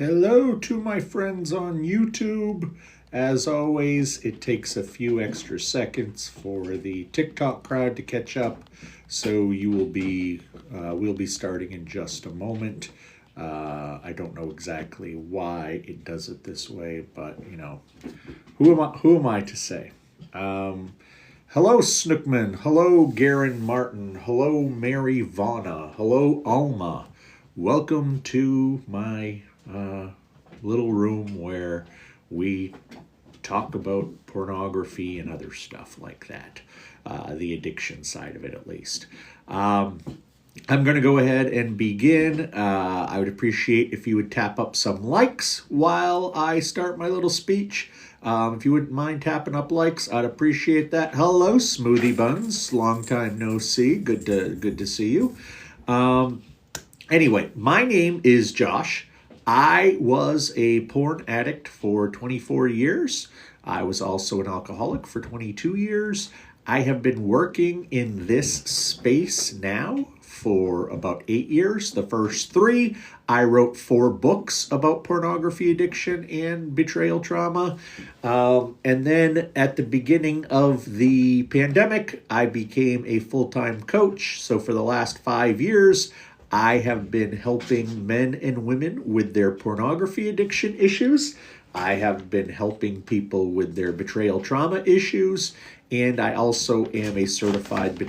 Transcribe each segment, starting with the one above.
Hello to my friends on YouTube. As always, it takes a few extra seconds for the TikTok crowd to catch up, so we'll be starting in just a moment. I don't know exactly why it does it this way, but who am I to say? Hello, Snookman. Hello, Garen Martin. Hello, Mary Vana. Hello, Alma. Welcome to my little room where we talk about pornography and other stuff like that. The addiction side of it, at least. I'm going to go ahead and begin. I would appreciate if you would tap up some likes while I start my little speech. If you wouldn't mind tapping up likes, I'd appreciate that. Hello, Smoothie Buns. Long time no see. Good to see you. Anyway, my name is Josh. I was a porn addict for 24 years. I was also an alcoholic for 22 years. I have been working in this space now for about 8 years. The first 3, I wrote 4 books about pornography addiction and betrayal trauma. And then at the beginning of the pandemic, I became a full-time coach. So for the last 5 years, I have been helping men and women with their pornography addiction issues. I have been helping people with their betrayal trauma issues. And I also am a certified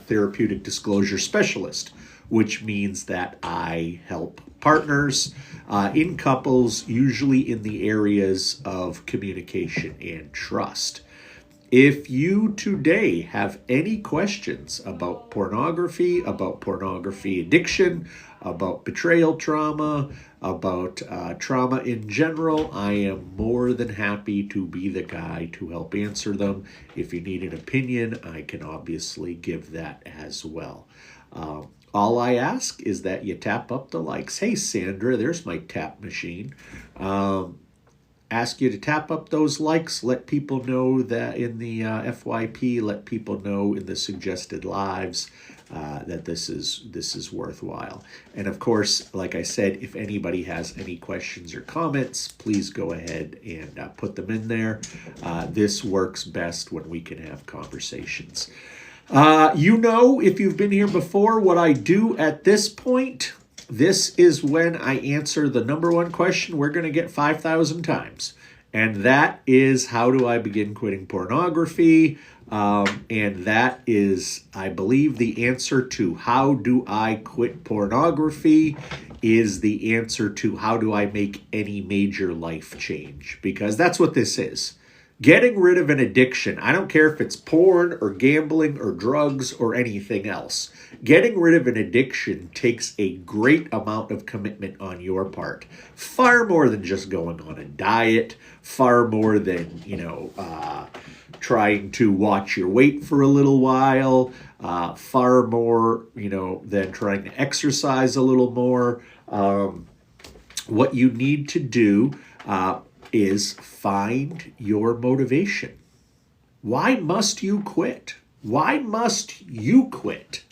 therapeutic disclosure specialist, which means that I help partners in couples, usually in the areas of communication and trust. If you today have any questions about pornography addiction, about betrayal trauma, about trauma in general, I am more than happy to be the guy to help answer them. If you need an opinion, I can obviously give that as well. All I ask is that you tap up the likes. Hey, Sandra, there's my tap machine. Ask you to tap up those likes, let people know that in the FYP, let people know in the suggested lives that this is worthwhile. And of course, like I said, if anybody has any questions or comments, please go ahead and put them in there. This works best when we can have conversations. If you've been here before, what I do at this point. This is when I answer the number one question we're going to get 5,000 times. And that is, how do I begin quitting pornography? And that is, I believe, the answer to how do I quit pornography is the answer to how do I make any major life change? Because that's what this is. Getting rid of an addiction, I don't care if it's porn or gambling or drugs or anything else. Getting rid of an addiction takes a great amount of commitment on your part. Far more than just going on a diet, far more than, trying to watch your weight for a little while, far more, than trying to exercise a little more. What you need to do is find your motivation. Why must you quit? Why must you quit?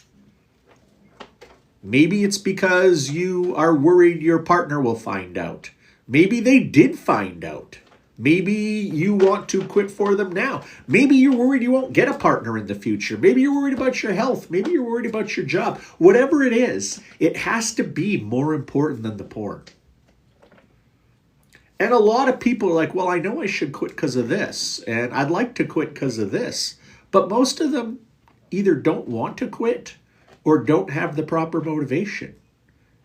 Maybe it's because you are worried your partner will find out. Maybe they did find out. Maybe you want to quit for them now. Maybe you're worried you won't get a partner in the future. Maybe you're worried about your health. Maybe you're worried about your job. Whatever it is, it has to be more important than the porn. And a lot of people are like, well, I know I should quit because of this, and I'd like to quit because of this. But most of them either don't want to quit or don't have the proper motivation.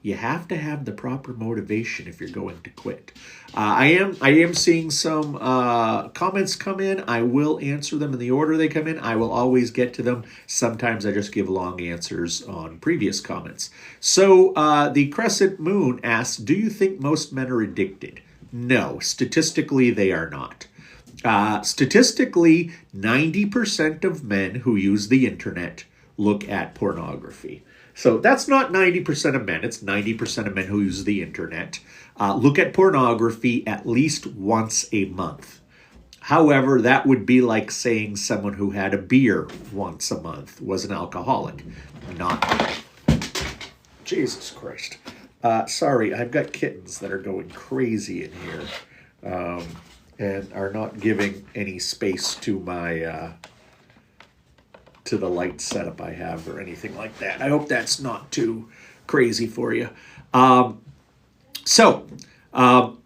You have to have the proper motivation if you're going to quit. I am seeing some comments come in. I will answer them in the order they come in. I will always get to them. Sometimes I just give long answers on previous comments. So the Crescent Moon asks, do you think most men are addicted? No, statistically, they are not. Statistically, 90% of men who use the internet look at pornography. So that's not 90% of men. It's 90% of men who use the internet look at pornography at least once a month. However, that would be like saying someone who had a beer once a month was an alcoholic. Jesus Christ. Sorry, I've got kittens that are going crazy in here and are not giving any space to my to the light setup I have or anything like that. I hope that's not too crazy for you.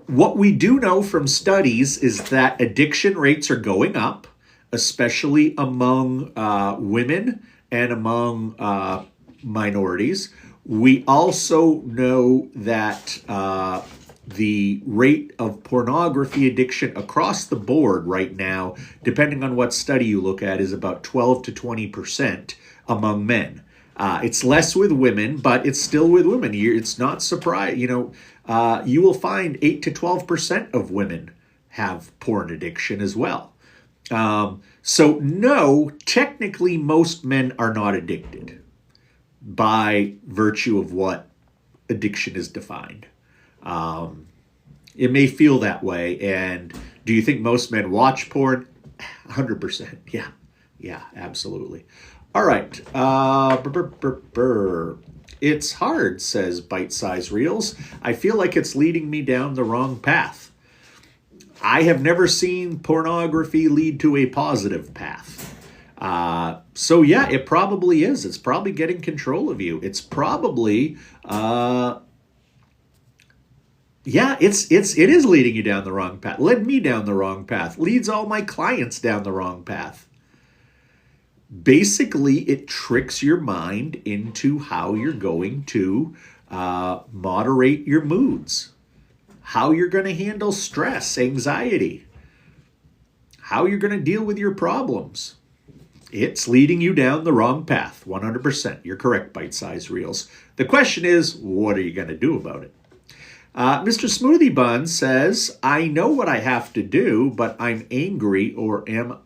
What we do know from studies is that addiction rates are going up, especially among women and among minorities. We also know that the rate of pornography addiction across the board right now, depending on what study you look at, is about 12 to 20% among men. It's less with women, but it's still with women. It's not surprising. You will find 8 to 12% of women have porn addiction as well. So no, technically most men are not addicted by virtue of what addiction is defined. It may feel that way. And do you think most men watch porn? 100%. Yeah, absolutely. All right. It's hard, says Bite Size Reels. I feel like it's leading me down the wrong path. I have never seen pornography lead to a positive path. So yeah, it probably is. It's probably getting control of you. It's probably, it is leading you down the wrong path. Led me down the wrong path. Leads all my clients down the wrong path. Basically, it tricks your mind into how you're going to moderate your moods, how you're going to handle stress, anxiety, how you're going to deal with your problems. It's leading you down the wrong path, 100%. You're correct, Bite Size Reels. The question is, what are you going to do about it? Mr. Smoothie Bun says, I know what I have to do, but I'm angry or am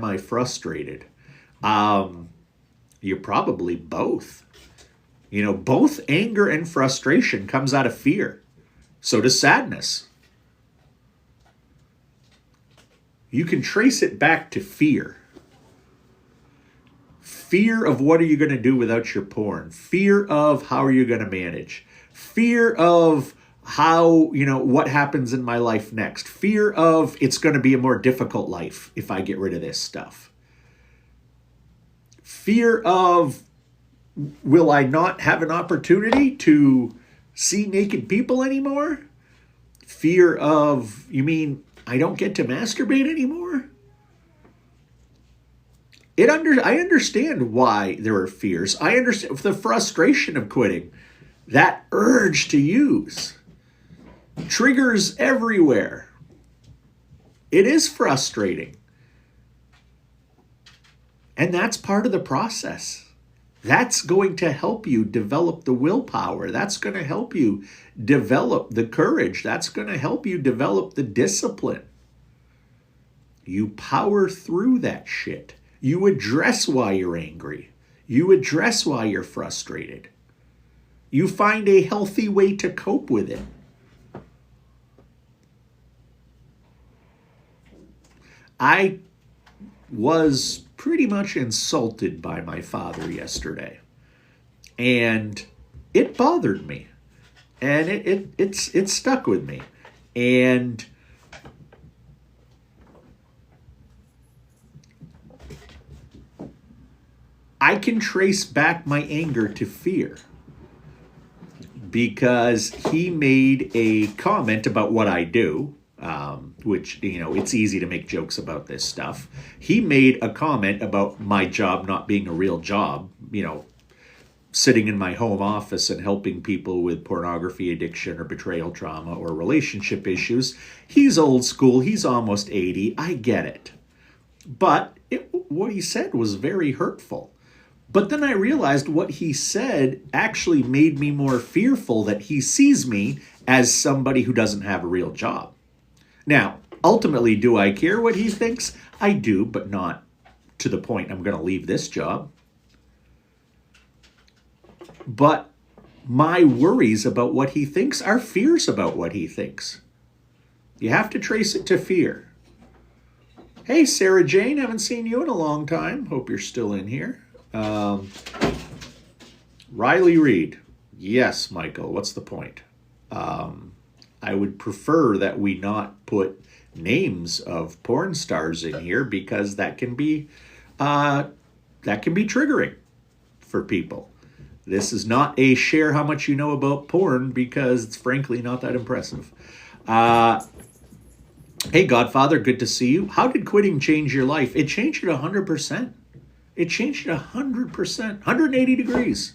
I frustrated? You're probably both. Both anger and frustration comes out of fear. So does sadness. You can trace it back to fear. Fear of what are you going to do without your porn? Fear of how are you going to manage? Fear of how, what happens in my life next. Fear of it's going to be a more difficult life if I get rid of this stuff. Fear of, will I not have an opportunity to see naked people anymore? Fear of, you mean I don't get to masturbate anymore? I understand why there are fears. I understand the frustration of quitting. That urge to use. Triggers everywhere. It is frustrating. And that's part of the process. That's going to help you develop the willpower. That's going to help you develop the courage. That's going to help you develop the discipline. You power through that shit. You address why you're angry. You address why you're frustrated. You find a healthy way to cope with it. I was pretty much insulted by my father yesterday. And it bothered me. And it stuck with me. And I can trace back my anger to fear. Because he made a comment about what I do, which, it's easy to make jokes about this stuff. He made a comment about my job not being a real job, sitting in my home office and helping people with pornography addiction or betrayal trauma or relationship issues. He's old school. He's almost 80. I get it. But what he said was very hurtful. But then I realized what he said actually made me more fearful that he sees me as somebody who doesn't have a real job. Now, ultimately, do I care what he thinks? I do, but not to the point I'm going to leave this job. But my worries about what he thinks are fears about what he thinks. You have to trace it to fear. Hey, Sarah Jane, haven't seen you in a long time. Hope you're still in here. Riley Reed. Yes, Michael. What's the point? I would prefer that we not put names of porn stars in here because that can be triggering for people. This is not a share how much you know about porn because it's frankly not that impressive. Hey, Godfather, good to see you. How did quitting change your life? It changed it 100%. It changed it 100%, 180 degrees.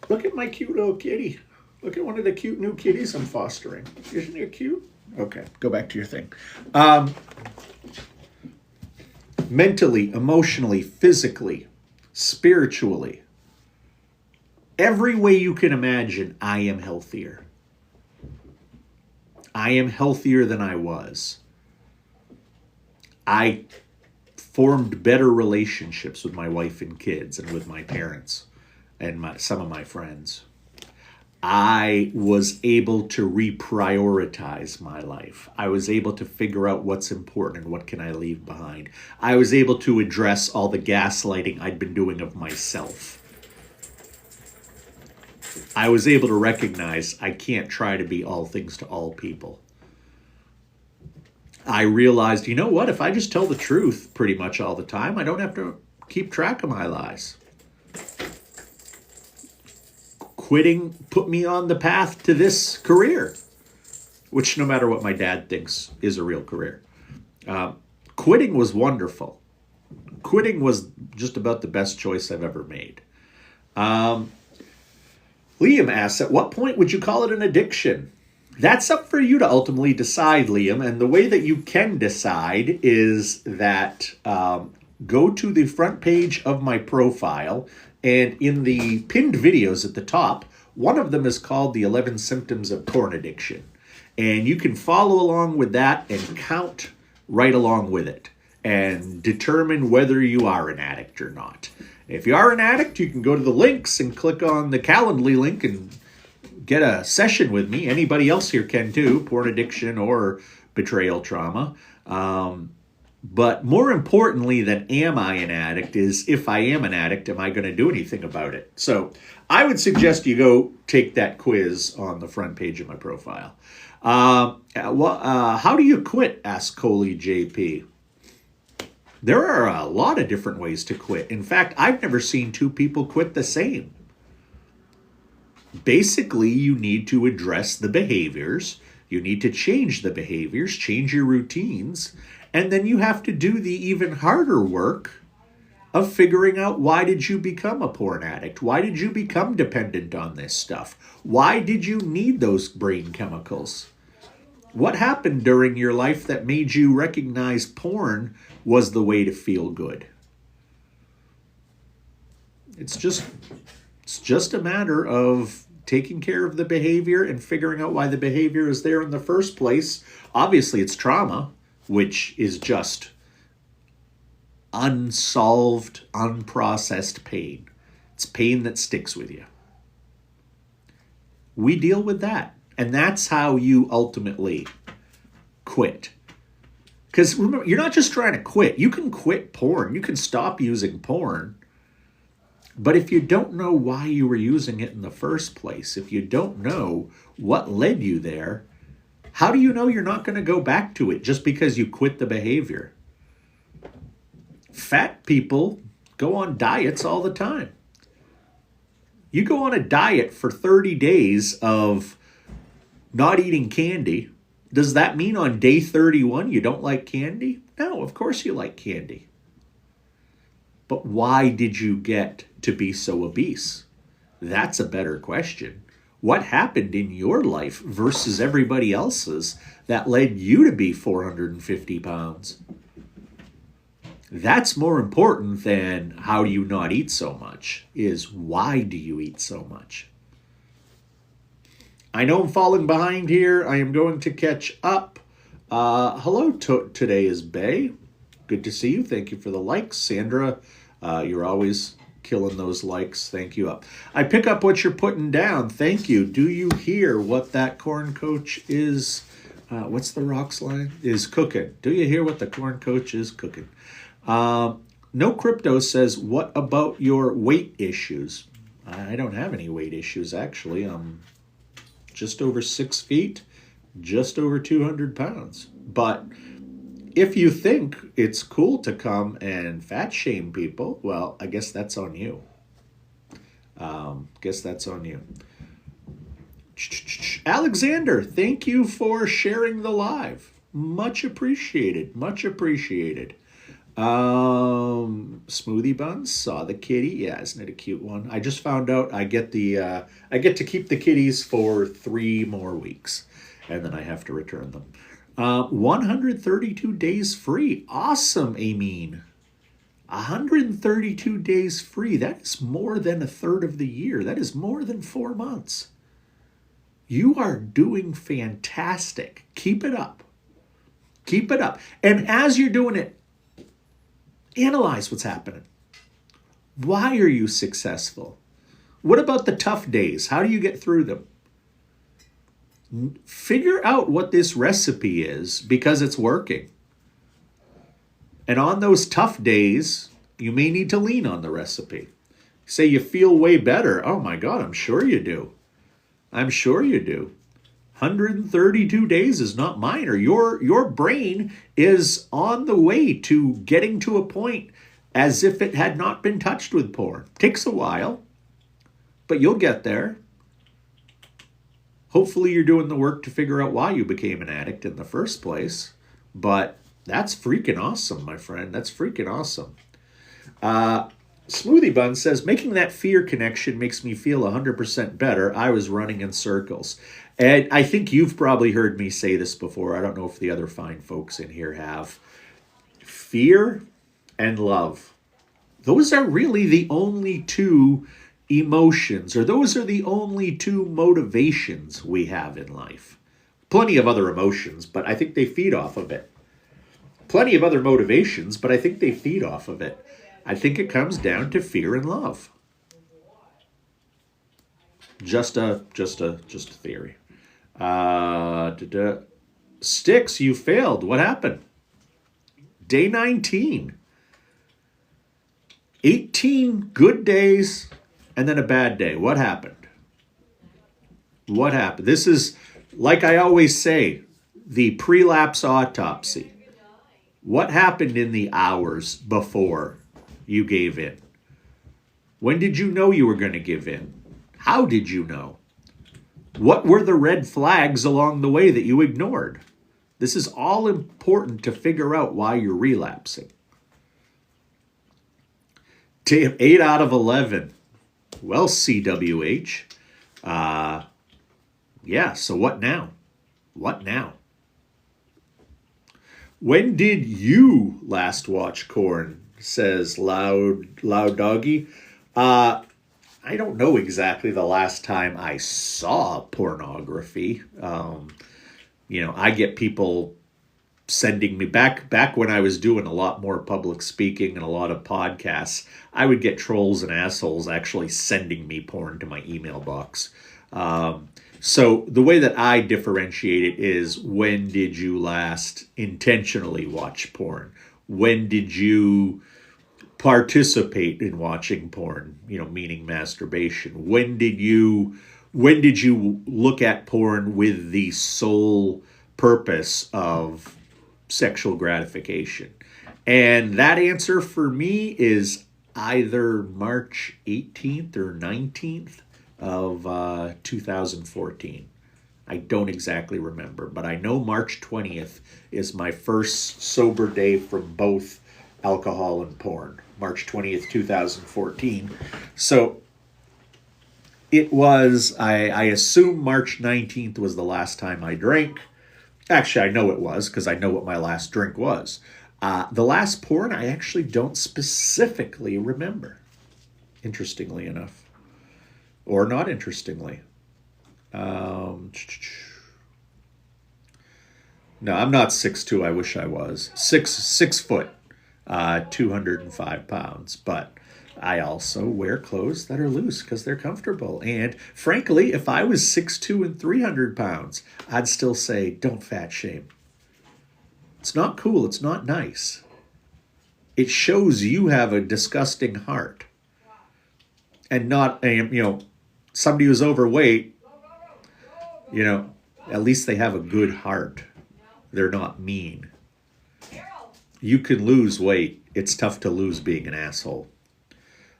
Look at my cute little kitty. Look at one of the cute new kitties I'm fostering. Isn't it cute? Okay, go back to your thing. Mentally, emotionally, physically, spiritually, every way you can imagine, I am healthier. I am healthier than I was. I formed better relationships with my wife and kids and with my parents and some of my friends. I was able to reprioritize my life. I was able to figure out what's important and what can I leave behind. I was able to address all the gaslighting I'd been doing of myself. I was able to recognize I can't try to be all things to all people. I realized, you know what? If I just tell the truth pretty much all the time, I don't have to keep track of my lies. Quitting put me on the path to this career, which no matter what my dad thinks is a real career. Quitting was wonderful. Quitting was just about the best choice I've ever made. Liam asks, at what point would you call it an addiction? That's up for you to ultimately decide, Liam. And the way that you can decide is that go to the front page of my profile, and in the pinned videos at the top, one of them is called the 11 Symptoms of Porn Addiction. And you can follow along with that and count right along with it and determine whether you are an addict or not. If you are an addict, you can go to the links and click on the Calendly link and get a session with me. Anybody else here can too, porn addiction or betrayal trauma. But more importantly than am I an addict is if I am an addict, am I going to do anything about it? So I would suggest you go take that quiz on the front page of my profile. How do you quit? Asked Coley JP. There are a lot of different ways to quit. In fact, I've never seen two people quit the same. Basically, you need to address the behaviors. You need to change the behaviors, change your routines, and then you have to do the even harder work of figuring out, why did you become a porn addict? Why did you become dependent on this stuff? Why did you need those brain chemicals? What happened during your life that made you recognize porn was the way to feel good? It's just a matter of taking care of the behavior and figuring out why the behavior is there in the first place. Obviously, it's trauma, which is just unsolved, unprocessed pain. It's pain that sticks with you. We deal with that. And that's how you ultimately quit. Because remember, you're not just trying to quit. You can quit porn. You can stop using porn. But if you don't know why you were using it in the first place, if you don't know what led you there, how do you know you're not going to go back to it just because you quit the behavior? Fat people go on diets all the time. You go on a diet for 30 days of not eating candy. Does that mean on day 31 you don't like candy? No, of course you like candy. But why did you get to be so obese? That's a better question. What happened in your life versus everybody else's that led you to be 450 pounds? That's more important than how do you not eat so much, is why do you eat so much? I know I'm falling behind here. I am going to catch up. Hello, today is Bay. Good to see you. Thank you for the likes. Sandra, you're always killing those likes. Thank you. I pick up what you're putting down. Thank you. Do you hear what that corn coach is? What's the rocks line? Is cooking. Do you hear what the corn coach is cooking? No Crypto says, what about your weight issues? I don't have any weight issues, actually. I'm just over 6 feet, just over 200 pounds. But if you think it's cool to come and fat shame people, well, I guess that's on you. Guess that's on you. Alexander, thank you for sharing the live. Much appreciated. Much appreciated. Smoothie Buns saw the kitty. Yeah, isn't it a cute one? I just found out I get to keep the kitties for 3 more weeks, and then I have to return them. 132 days free. Awesome, Amin. 132 days free. That is more than a third of the year. That is more than 4 months. You are doing fantastic. Keep it up. Keep it up. And as you're doing it, analyze what's happening. Why are you successful? What about the tough days? How do you get through them? Figure out what this recipe is, because it's working. And on those tough days, you may need to lean on the recipe. Say you feel way better. Oh my God, I'm sure you do. I'm sure you do. 132 days is not minor. Your brain is on the way to getting to a point as if it had not been touched with porn. Takes a while, but you'll get there. Hopefully you're doing the work to figure out why you became an addict in the first place. But that's freaking awesome, my friend. That's freaking awesome. Smoothie Bun says, making that fear connection makes me feel 100% better. I was running in circles. And I think you've probably heard me say this before. I don't know if the other fine folks in here have. Fear and love. Those are really the only two emotions, or those are the only two motivations we have in life. Plenty of other emotions, but I think they feed off of it. Plenty of other motivations, but I think they feed off of it. I think it comes down to fear and love. Just a theory. Sticks, you failed. What happened? Day 19. 18 good days and then a bad day. What happened? What happened? This is, like I always say, the prelapse autopsy. What happened in the hours before you gave in? When did you know you were going to give in? How did you know? What were the red flags along the way that you ignored? This is all important to figure out why you're relapsing. 8 out of 11. Well, CWH. Yeah, so what now? What now? When did you last watch Korn? Says Loud Doggy. I don't know exactly the last time I saw pornography. I get people sending me back when I was doing a lot more public speaking and a lot of podcasts. I would get trolls and assholes actually sending me porn to my email box. So the way that I differentiate it is, when did you last intentionally watch porn? When did you participate in watching porn? Meaning masturbation. When did you look at porn with the sole purpose of sexual gratification? And that answer for me is either March 18th or 19th of 2014. I don't exactly remember, but I know March 20th is my first sober day from both alcohol and porn. March 20th, 2014. So it was, I assume March 19th was the last time I drank. Actually, I know it was, because I know what my last drink was. The last porn, I actually don't specifically remember, interestingly enough. Or not interestingly. No, I'm not 6'2". I wish I was. 6 foot, 205 pounds. But I also wear clothes that are loose because they're comfortable. And frankly, if I was 6'2" and 300 pounds, I'd still say, don't fat shame. It's not cool. It's not nice. It shows you have a disgusting heart. And not, somebody who's overweight, at least they have a good heart. They're not mean. You can lose weight. It's tough to lose being an asshole.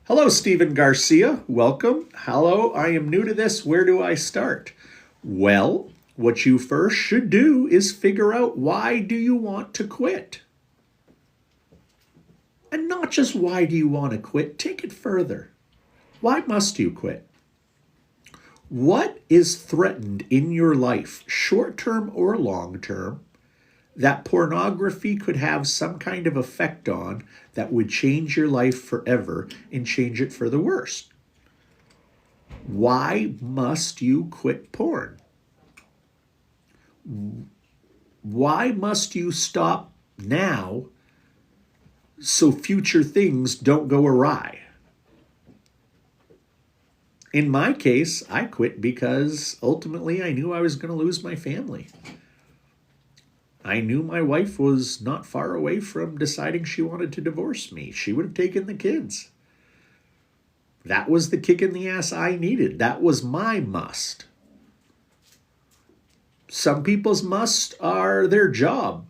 Hello, Stephen Garcia. Welcome. Hello, I am new to this. Where do I start? Well, what you first should do is figure out, why do you want to quit? And not just why do you want to quit, take it further. Why must you quit? What is threatened in your life, short-term or long-term, that pornography could have some kind of effect on that would change your life forever and change it for the worse? Why must you quit porn? Why must you stop now so future things don't go awry? In my case, I quit because ultimately I knew I was going to lose my family. I knew my wife was not far away from deciding she wanted to divorce me. She would have taken the kids. That was the kick in the ass I needed. That was my must. Some people's must are their job.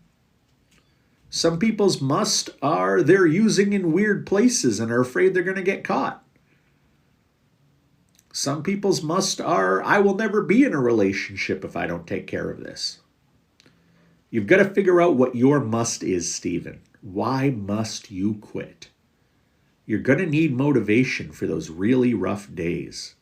Some people's must are they're using in weird places and are afraid they're going to get caught. Some people's must are, I will never be in a relationship if I don't take care of this. You've got to figure out what your must is, Stephen. Why must you quit? You're going to need motivation for those really rough days.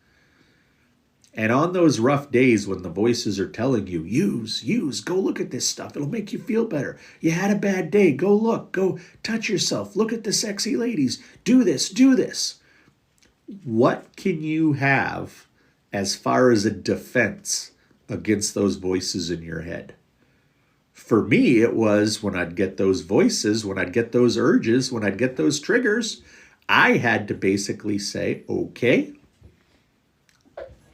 And on those rough days when the voices are telling you, use, go look at this stuff. It'll make you feel better. You had a bad day. Go look, go touch yourself. Look at the sexy ladies. Do this, do this. What can you have as far as a defense against those voices in your head? For me, it was when I'd get those voices, when I'd get those urges, when I'd get those triggers, I had to basically say, okay,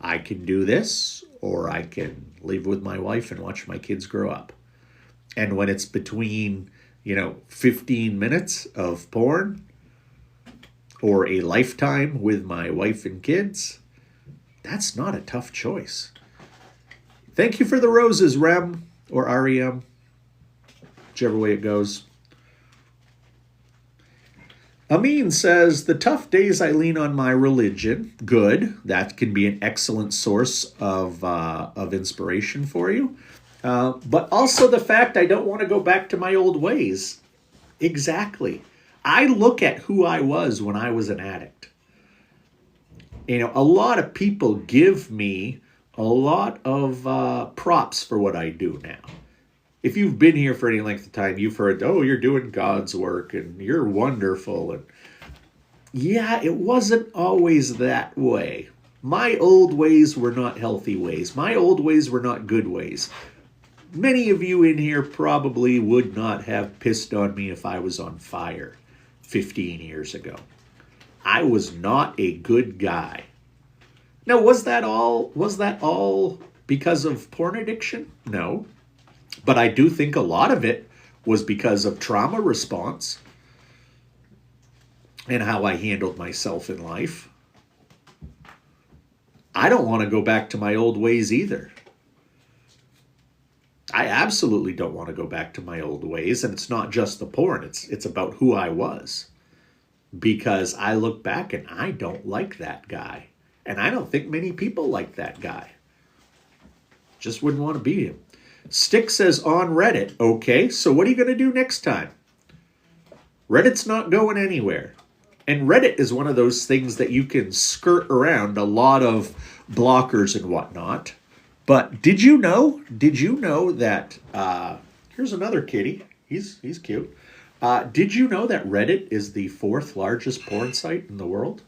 I can do this, or I can live with my wife and watch my kids grow up. And when it's between, 15 minutes of porn or a lifetime with my wife and kids, that's not a tough choice. Thank you for the roses, Rem or REM, whichever way it goes. Amin says, the tough days I lean on my religion. Good. That can be an excellent source of inspiration for you. But also the fact I don't want to go back to my old ways. Exactly. I look at who I was when I was an addict. A lot of people give me a lot of props for what I do now. If you've been here for any length of time, you've heard, oh, you're doing God's work and you're wonderful. And yeah, it wasn't always that way. My old ways were not healthy ways. My old ways were not good ways. Many of you in here probably would not have pissed on me if I was on fire 15 years ago. I was not a good guy. Now, was that all because of porn addiction? No. But I do think a lot of it was because of trauma response and how I handled myself in life. I don't want to go back to my old ways either. I absolutely don't want to go back to my old ways. And it's not just the porn. It's about who I was. Because I look back and I don't like that guy. And I don't think many people like that guy. Just wouldn't want to be him. Stick says on Reddit, okay, so what are you going to do next time? Reddit's not going anywhere. And Reddit is one of those things that you can skirt around a lot of blockers and whatnot. But did you know that, here's another kitty, he's cute. Did you know that Reddit is the 4th largest porn site in the world?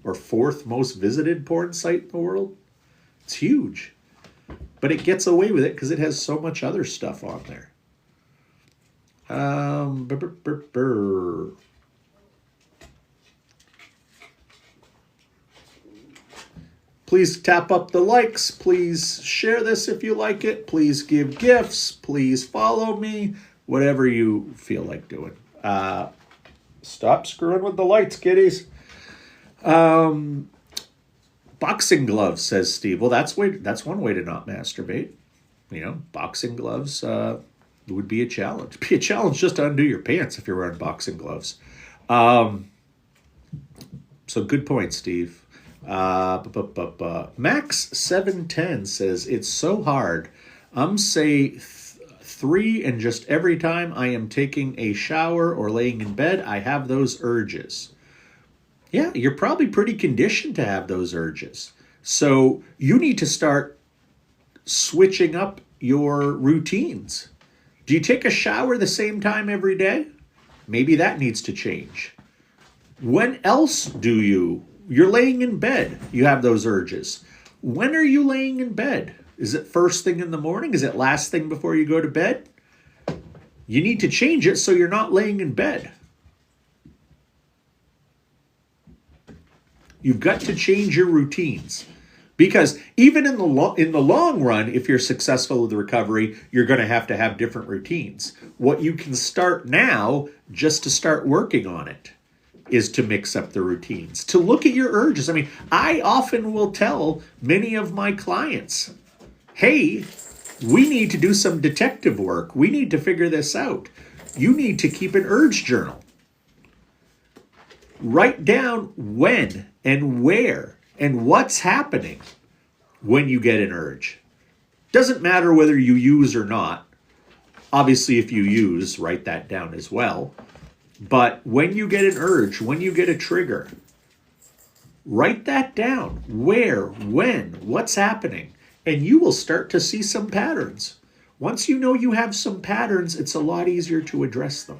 Or 4th most visited porn site in the world? It's huge. But it gets away with it because it has so much other stuff on there. Please tap up the likes. Please share this if you like it. Please give gifts. Please follow me. Whatever you feel like doing. Stop screwing with the lights, kiddies. Boxing gloves, says Steve. Well, that's one way to not masturbate. Boxing gloves would be a challenge. It'd be a challenge just to undo your pants if you're wearing boxing gloves. So good point, Steve. Max710 says, it's so hard. Say 3, and just every time I am taking a shower or laying in bed, I have those urges. Yeah, you're probably pretty conditioned to have those urges. So you need to start switching up your routines. Do you take a shower the same time every day? Maybe that needs to change. When else do you're laying in bed, you have those urges. When are you laying in bed? Is it first thing in the morning? Is it last thing before you go to bed? You need to change it so you're not laying in bed. You've got to change your routines. Because even in the long run, if you're successful with recovery, you're going to have different routines. What you can start now, just to start working on it, is to mix up the routines, to look at your urges. I mean, I often will tell many of my clients, hey, we need to do some detective work. We need to figure this out. You need to keep an urge journal. Write down when and where and what's happening when you get an urge. Doesn't matter whether you use or not. Obviously, if you use, write that down as well. But when you get an urge, when you get a trigger, write that down. Where, when, what's happening. And you will start to see some patterns. Once you know you have some patterns, it's a lot easier to address them.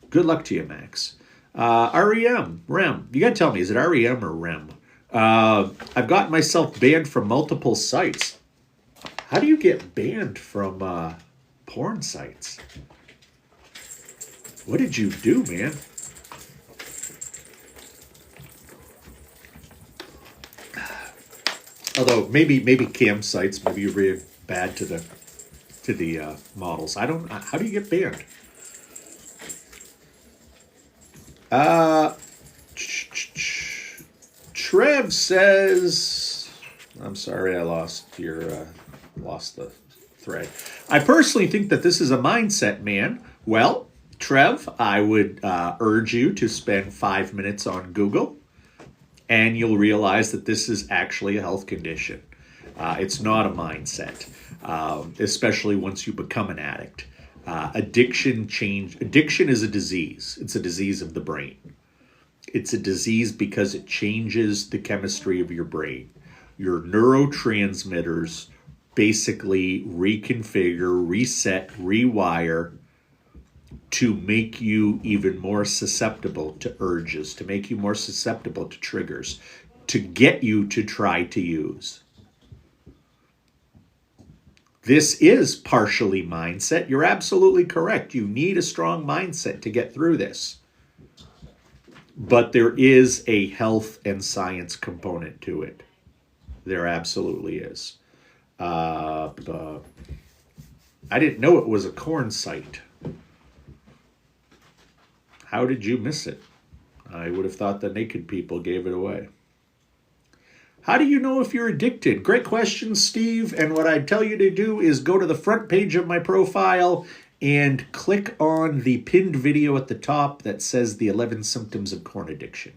Good luck to you, Max. REM. You got to tell me, is it REM or REM? I've gotten myself banned from multiple sites. How do you get banned from porn sites? What did you do, man? Although maybe campsites, maybe you're really bad to the models. I don't. How do you get banned? Trev says, I'm sorry, I lost the thread. I personally think that this is a mindset, man. Well, Trev, I would urge you to spend 5 minutes on Google, and you'll realize that this is actually a health condition. It's not a mindset, especially once you become an addict. Addiction is a disease. It's a disease of the brain. It's a disease because it changes the chemistry of your brain. Your neurotransmitters basically reconfigure, reset, rewire to make you even more susceptible to urges, to make you more susceptible to triggers, to get you to try to use. This is partially mindset. You're absolutely correct. You need a strong mindset to get through this. But there is a health and science component to it. There absolutely is. I didn't know it was a corn site. How did you miss it? I would have thought the naked people gave it away. How do you know if you're addicted? Great question, Steve. And what I'd tell you to do is go to the front page of my profile and click on the pinned video at the top that says the 11 symptoms of corn addiction.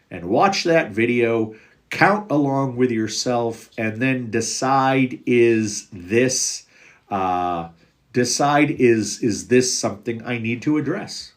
And watch that video, count along with yourself, and then decide is this something I need to address?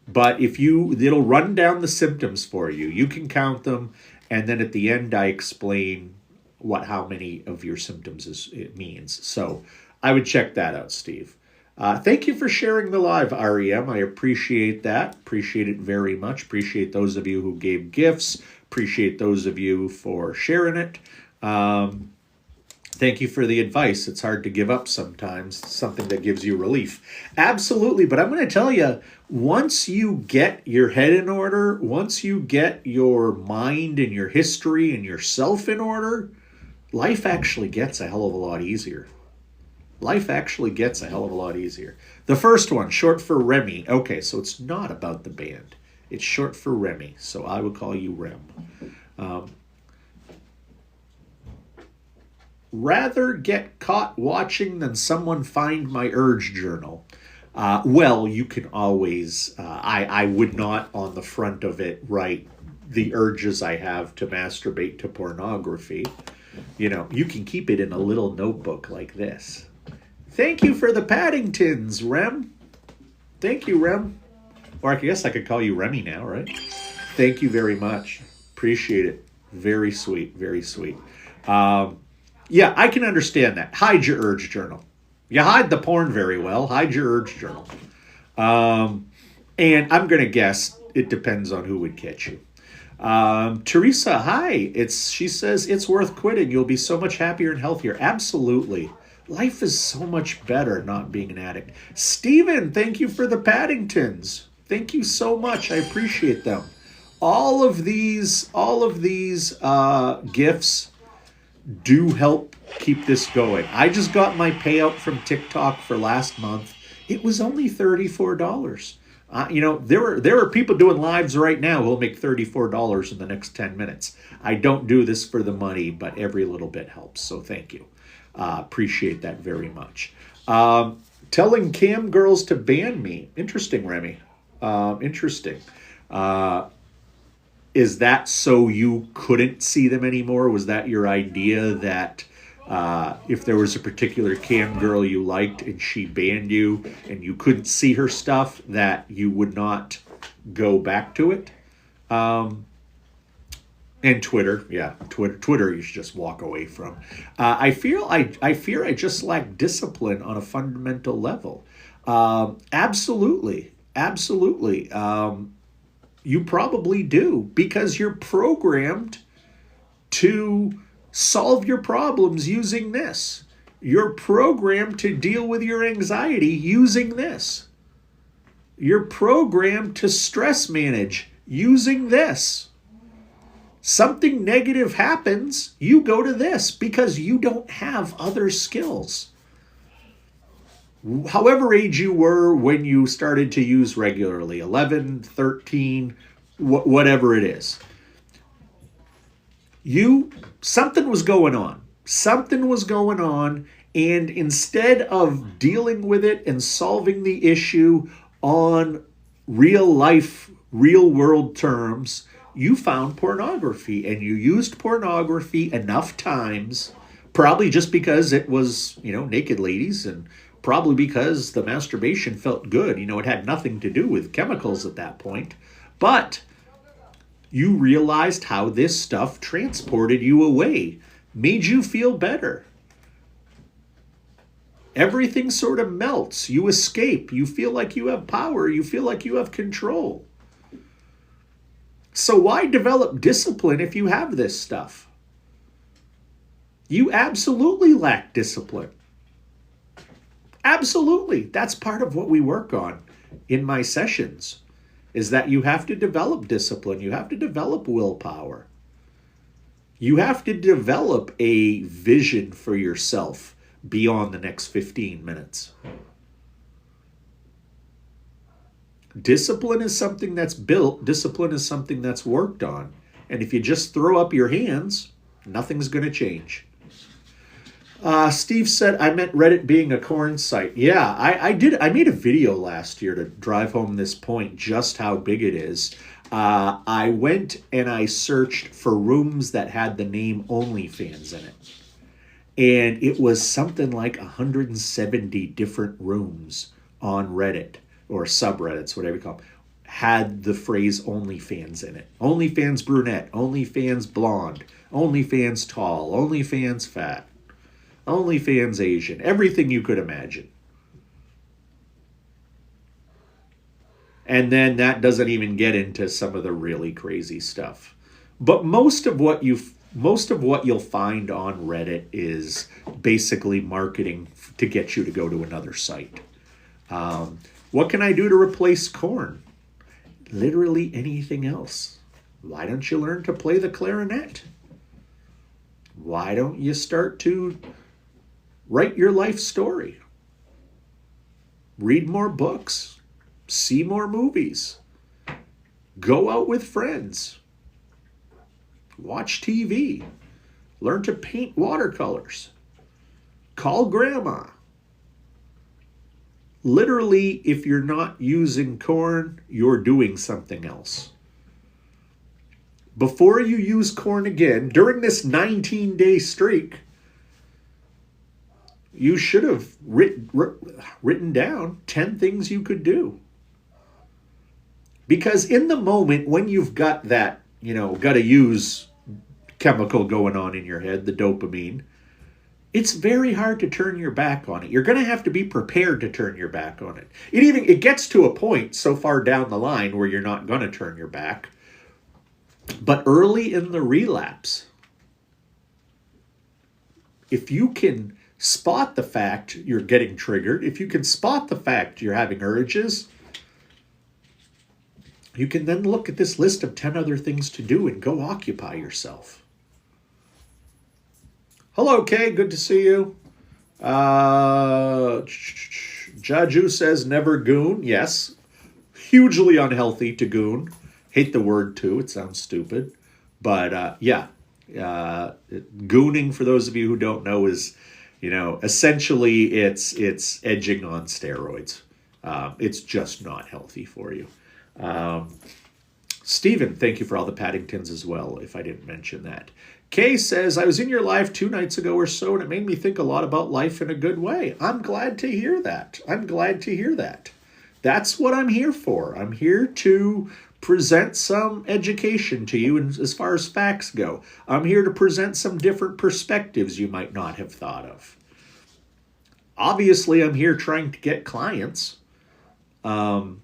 But it'll run down the symptoms for you. You can count them, and then at the end I explain how many of your symptoms it means. So I would check that out, Steve. Thank you for sharing the live, REM. I appreciate that. Appreciate it very much. Appreciate those of you who gave gifts. Appreciate those of you for sharing it. Thank you for the advice. It's hard to give up sometimes, something that gives you relief. Absolutely, but I'm going to tell you, once you get your head in order, once you get your mind and your history and yourself in order, life actually gets a hell of a lot easier. Life actually gets a hell of a lot easier. The first one, short for Remy. Okay, so it's not about the band. It's short for Remy, so I will call you Rem. Rather get caught watching than someone find my urge journal. Well, you can always, I would not on the front of it write the urges I have to masturbate to pornography. You know, you can keep it in a little notebook like this. Thank you for the Paddingtons, Rem. Thank you, Rem. Or I guess I could call you Remy now, right? Thank you very much. Appreciate it. Very sweet, very sweet. Yeah, I can understand that. Hide your urge journal. You hide the porn very well. Hide your urge journal. And I'm going to guess it depends on who would catch you. Teresa, hi. She says it's worth quitting. You'll be so much happier and healthier. Absolutely. Life is so much better not being an addict. Steven, thank you for the Paddingtons. Thank you so much. I appreciate them. All of these gifts do help keep this going. I just got my payout from TikTok for last month. It was only $34. You know, there are people doing lives right now who'll make $34 in the next 10 minutes. I don't do this for the money, but every little bit helps. So thank you. Appreciate that very much. Telling cam girls to ban me. Interesting, Remy. Interesting. Is that so you couldn't see them anymore? Was that your idea that if there was a particular cam girl you liked and she banned you and you couldn't see her stuff, that you would not go back to it? And Twitter, yeah, Twitter you should just walk away from. I fear I just lack discipline on a fundamental level. Absolutely. You probably do, because you're programmed to solve your problems using this. You're programmed to deal with your anxiety using this. You're programmed to stress manage using this. Something negative happens, you go to this because you don't have other skills. However age you were when you started to use regularly, 11, 13, whatever it is. Something was going on. Something was going on, and instead of dealing with it and solving the issue on real life, real world terms, you found pornography, and you used pornography enough times, probably just because it was, naked ladies, and probably because the masturbation felt good. It had nothing to do with chemicals at that point. But you realized how this stuff transported you away, made you feel better. Everything sort of melts. You escape. You feel like you have power. You feel like you have control. So why develop discipline if you have this stuff? You absolutely lack discipline. Absolutely. That's part of what we work on in my sessions, is that you have to develop discipline. You have to develop willpower. You have to develop a vision for yourself beyond the next 15 minutes. Discipline is something that's built. Discipline is something that's worked on. And if you just throw up your hands, nothing's going to change. Steve said, I meant Reddit being a corn site. Yeah, I did. I made a video last year to drive home this point, just how big it is. I went and I searched for rooms that had the name OnlyFans in it. And it was something like 170 different rooms on Reddit, or subreddits, whatever you call them, had the phrase OnlyFans in it. OnlyFans brunette, OnlyFans blonde, OnlyFans tall, OnlyFans fat, OnlyFans Asian, everything you could imagine. And then that doesn't even get into some of the really crazy stuff. But most of what you'll find on Reddit is basically marketing to get you to go to another site. What can I do to replace corn? Literally anything else. Why don't you learn to play the clarinet? Why don't you start to write your life story? read more books, see more movies, go out with friends, watch TV, learn to paint watercolors, call grandma. Literally, if you're not using corn, you're doing something else. Before you use corn again, during this 19-day streak, you should have written down 10 things you could do. Because in the moment when you've got that, got to use chemical going on in your head, the dopamine, it's very hard to turn your back on it. You're going to have to be prepared to turn your back on it. It gets to a point so far down the line where you're not going to turn your back. But early in the relapse, if you can spot the fact you're getting triggered, if you can spot the fact you're having urges, you can then look at this list of 10 other things to do and go occupy yourself. Hello, Kay. Good to see you. Jaju says never goon. Yes. Hugely unhealthy to goon. Hate the word too. It sounds stupid. But yeah. Gooning, for those of you who don't know, is, essentially it's edging on steroids. It's just not healthy for you. Stephen, thank you for all the Paddingtons as well, if I didn't mention that. Kay says, I was in your live 2 nights ago or so, and it made me think a lot about life in a good way. I'm glad to hear that. That's what I'm here for. I'm here to present some education to you as far as facts go. I'm here to present some different perspectives you might not have thought of. Obviously, I'm here trying to get clients. And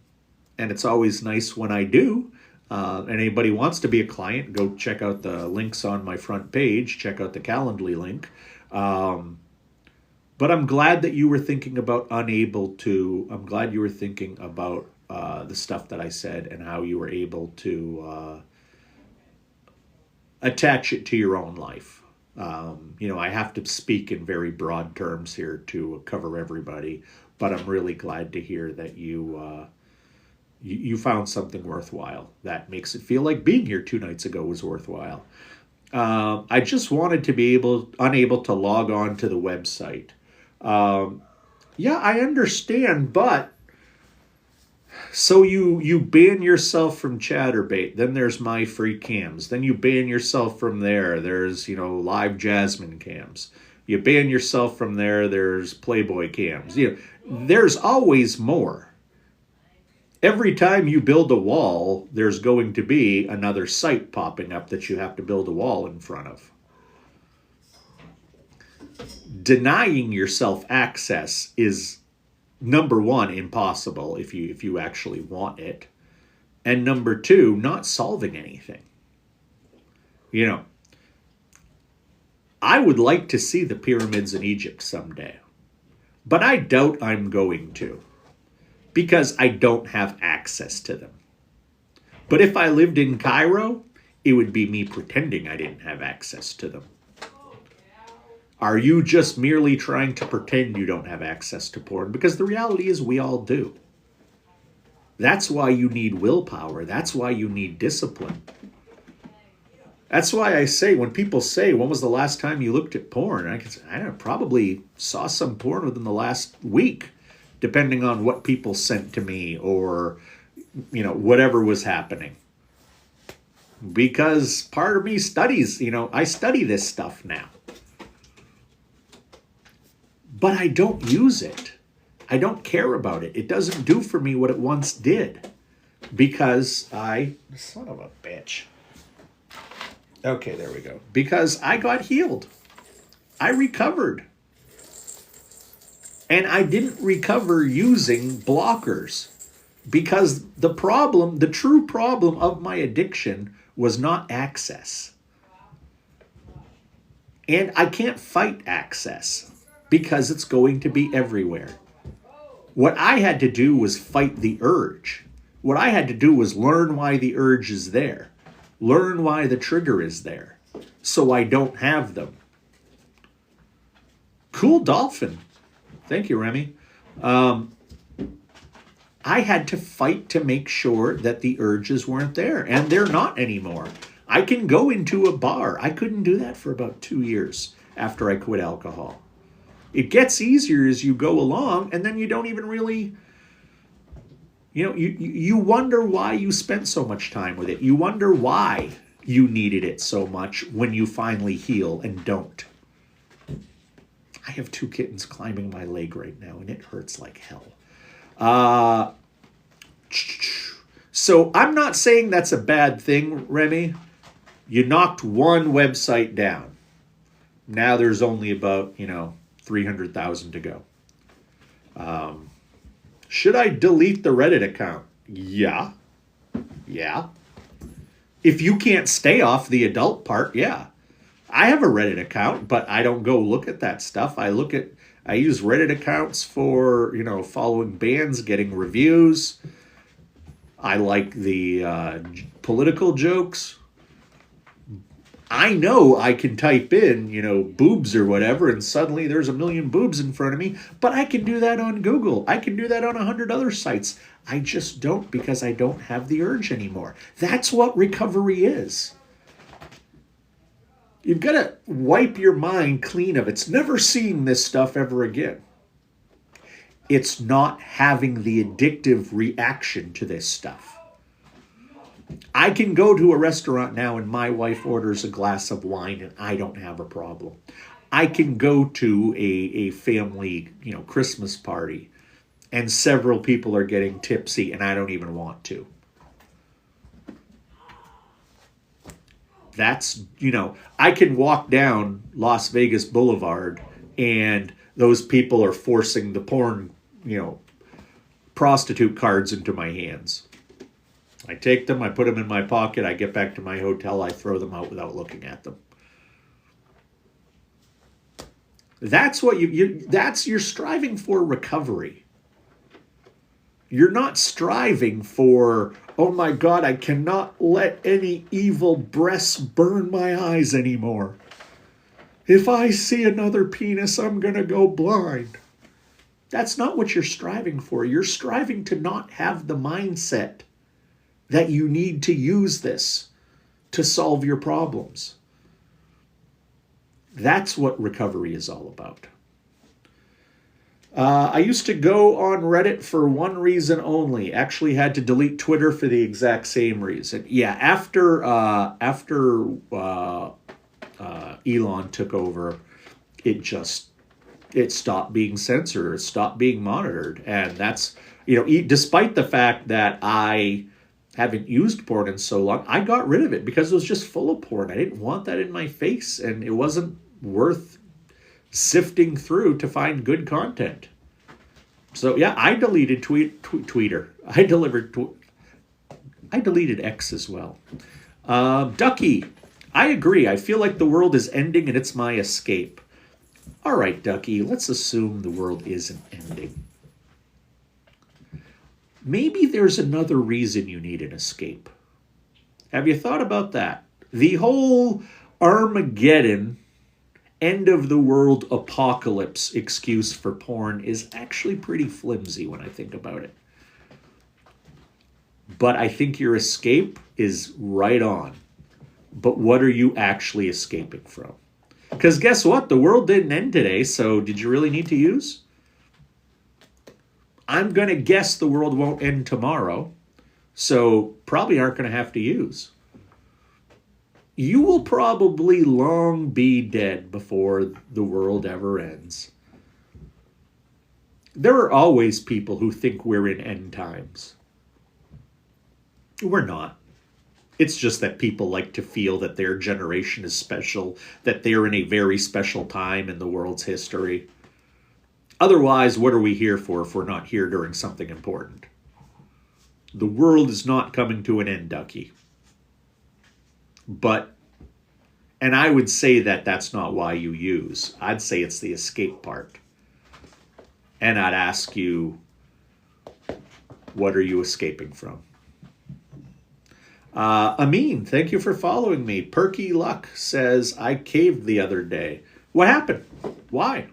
it's always nice when I do. And anybody wants to be a client, go check out the links on my front page. Check out the Calendly link. But I'm glad that you were thinking about I'm glad you were thinking about the stuff that I said and how you were able to attach it to your own life. I have to speak in very broad terms here to cover everybody, but I'm really glad to hear that you found something worthwhile. That makes it feel like being here 2 nights ago was worthwhile. I just wanted to be unable to log on to the website. Yeah, I understand, but so you ban yourself from Chatterbait, then there's My Free Cams, then you ban yourself from there. There's, Live Jasmine Cams. You ban yourself from there. There's Playboy Cams. There's always more. Every time you build a wall, there's going to be another site popping up that you have to build a wall in front of. Denying yourself access is, number one, impossible if you actually want it. And number two, not solving anything. I would like to see the pyramids in Egypt someday. But I doubt I'm going to. Because I don't have access to them. But if I lived in Cairo, it would be me pretending I didn't have access to them. Are you just merely trying to pretend you don't have access to porn? Because the reality is we all do. That's why you need willpower. That's why you need discipline. That's why I say, when people say, when was the last time you looked at porn? I can say, I don't know, probably saw some porn within the last week, depending on what people sent to me or, whatever was happening. Because part of me studies, I study this stuff now. But I don't use it. I don't care about it. It doesn't do for me what it once did. Because son of a bitch. Okay, there we go. Because I got healed. I recovered. And I didn't recover using blockers. Because the true problem of my addiction was not access. And I can't fight access. Because it's going to be everywhere. What I had to do was fight the urge. What I had to do was learn why the urge is there. Learn why the trigger is there. So I don't have them. Cool dolphin. Thank you, Remy. I had to fight to make sure that the urges weren't there, and they're not anymore. I can go into a bar. I couldn't do that for about 2 years after I quit alcohol. It gets easier as you go along, and then you don't even really, you wonder why you spent so much time with it. You wonder why you needed it so much when you finally heal and don't. I have 2 kittens climbing my leg right now, and it hurts like hell. So I'm not saying that's a bad thing, Remy. You knocked one website down. Now there's only about, 300,000 to go. Should I delete the Reddit account? Yeah. If you can't stay off the adult part, yeah. I have a Reddit account, but I don't go look at that stuff. I use Reddit accounts for, following bands, getting reviews. I like the political jokes. I know I can type in, boobs or whatever, and suddenly there's a million boobs in front of me, but I can do that on Google. I can do that on 100 other sites. I just don't, because I don't have the urge anymore. That's what recovery is. You've got to wipe your mind clean of it. It's never seeing this stuff ever again. It's not having the addictive reaction to this stuff. I can go to a restaurant now and my wife orders a glass of wine and I don't have a problem. I can go to a family, Christmas party and several people are getting tipsy and I don't even want to. That's, I can walk down Las Vegas Boulevard and those people are forcing the porn, prostitute cards into my hands. I take them, I put them in my pocket, I get back to my hotel, I throw them out without looking at them. That's what you're striving for recovery. You're not striving for, oh my God, I cannot let any evil breasts burn my eyes anymore. If I see another penis, I'm going to go blind. That's not what you're striving for. You're striving to not have the mindset that you need to use this to solve your problems. That's what recovery is all about. I used to go on Reddit for one reason only. Actually had to delete Twitter for the exact same reason. Yeah, after Elon took over, it stopped being censored. It stopped being monitored. And that's, despite the fact that I haven't used porn in so long, I got rid of it because it was just full of porn. I didn't want that in my face, and it wasn't worth sifting through to find good content. So yeah, I deleted Twitter. I deleted X as well. Ducky, I agree. I feel like the world is ending and it's my escape. All right, Ducky, let's assume the world isn't ending. Maybe there's another reason you need an escape. Have you thought about that? The whole Armageddon, end of the world apocalypse excuse for porn is actually pretty flimsy when I think about it. But I think your escape is right on. But what are you actually escaping from? Because guess what? The world didn't end today, so did you really need to use? I'm going to guess the world won't end tomorrow, so probably aren't going to have to use. You will probably long be dead before the world ever ends. There are always people who think we're in end times. We're not. It's just that people like to feel that their generation is special, that they're in a very special time in the world's history. Otherwise, what are we here for if we're not here during something important? The world is not coming to an end, Ducky. And I would say that that's not why you use. I'd say it's the escape part. And I'd ask you, what are you escaping from? Amin, thank you for following me. Perky Luck says, I caved the other day. What happened? Why?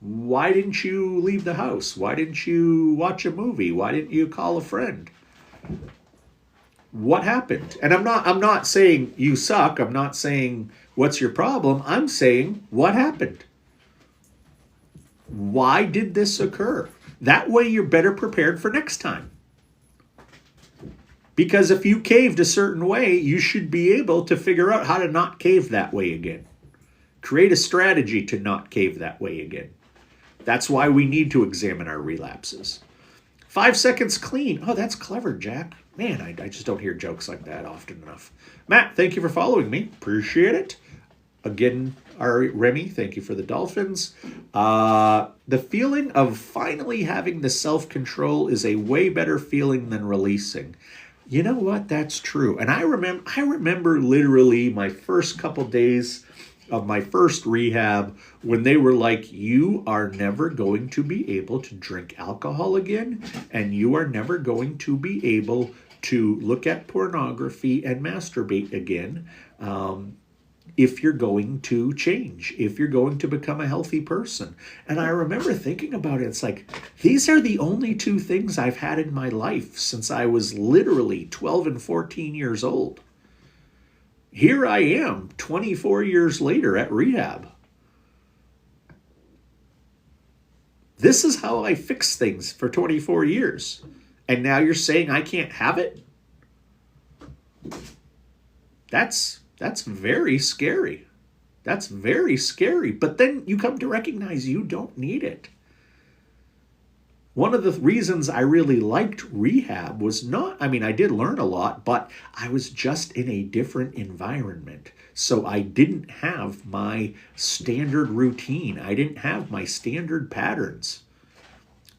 Why didn't you leave the house? Why didn't you watch a movie? Why didn't you call a friend? What happened? And I'm not saying you suck. I'm not saying what's your problem. I'm saying what happened? Why did this occur? That way you're better prepared for next time. Because if you caved a certain way, you should be able to figure out how to not cave that way again. Create a strategy to not cave that way again. That's why we need to examine our relapses. 5 seconds clean. Oh, that's clever, Jack. Man, I just don't hear jokes like that often enough. Matt, thank you for following me. Appreciate it. Again, Remy, thank you for the dolphins. The feeling of finally having the self-control is a way better feeling than releasing. You know what? That's true. And I remember literally my first couple days of my first rehab when they were like, you are never going to be able to drink alcohol again, and you are never going to be able to look at pornography and masturbate again. If you're going to change, if you're going to become a healthy person. And I remember thinking about it. It's like, these are the only two things I've had in my life since I was literally 12 and 14 years old. Here I am 24 years later at rehab. This is how I fixed things for 24 years. And now you're saying I can't have it? That's very scary. That's very scary. But then you come to recognize you don't need it. One of the reasons I really liked rehab was not, I did learn a lot, but I was just in a different environment. So I didn't have my standard routine. I didn't have my standard patterns.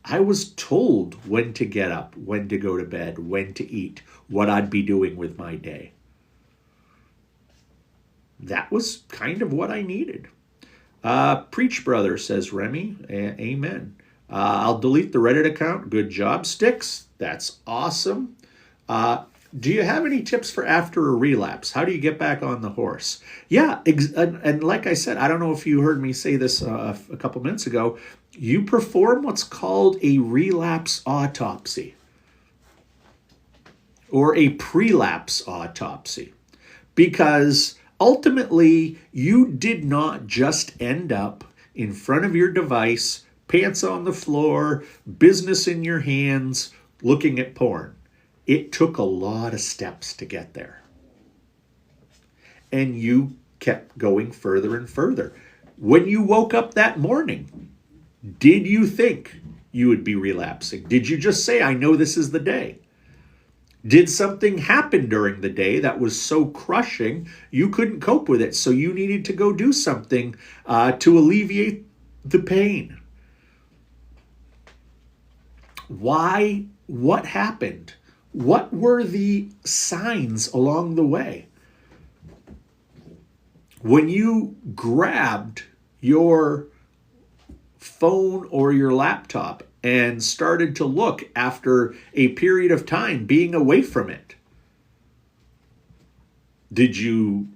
I was told when to get up, when to go to bed, when to eat, what I'd be doing with my day. That was kind of what I needed. Preach, brother, says Remy. Amen. I'll delete the Reddit account. Good job, Sticks. That's awesome. Do you have any tips for after a relapse? How do you get back on the horse? Yeah, and like I said, I don't know if you heard me say this a couple minutes ago. You perform what's called a relapse autopsy or a prelapse autopsy, because ultimately you did not just end up in front of your device, pants on the floor, business in your hands, looking at porn. It took a lot of steps to get there. And you kept going further and further. When you woke up that morning, did you think you would be relapsing? Did you just say, I know this is the day? Did something happen during the day that was so crushing you couldn't cope with it, so you needed to go do something to alleviate the pain? Why? What happened? What were the signs along the way? When you grabbed your phone or your laptop and started to look after a period of time being away from it, did you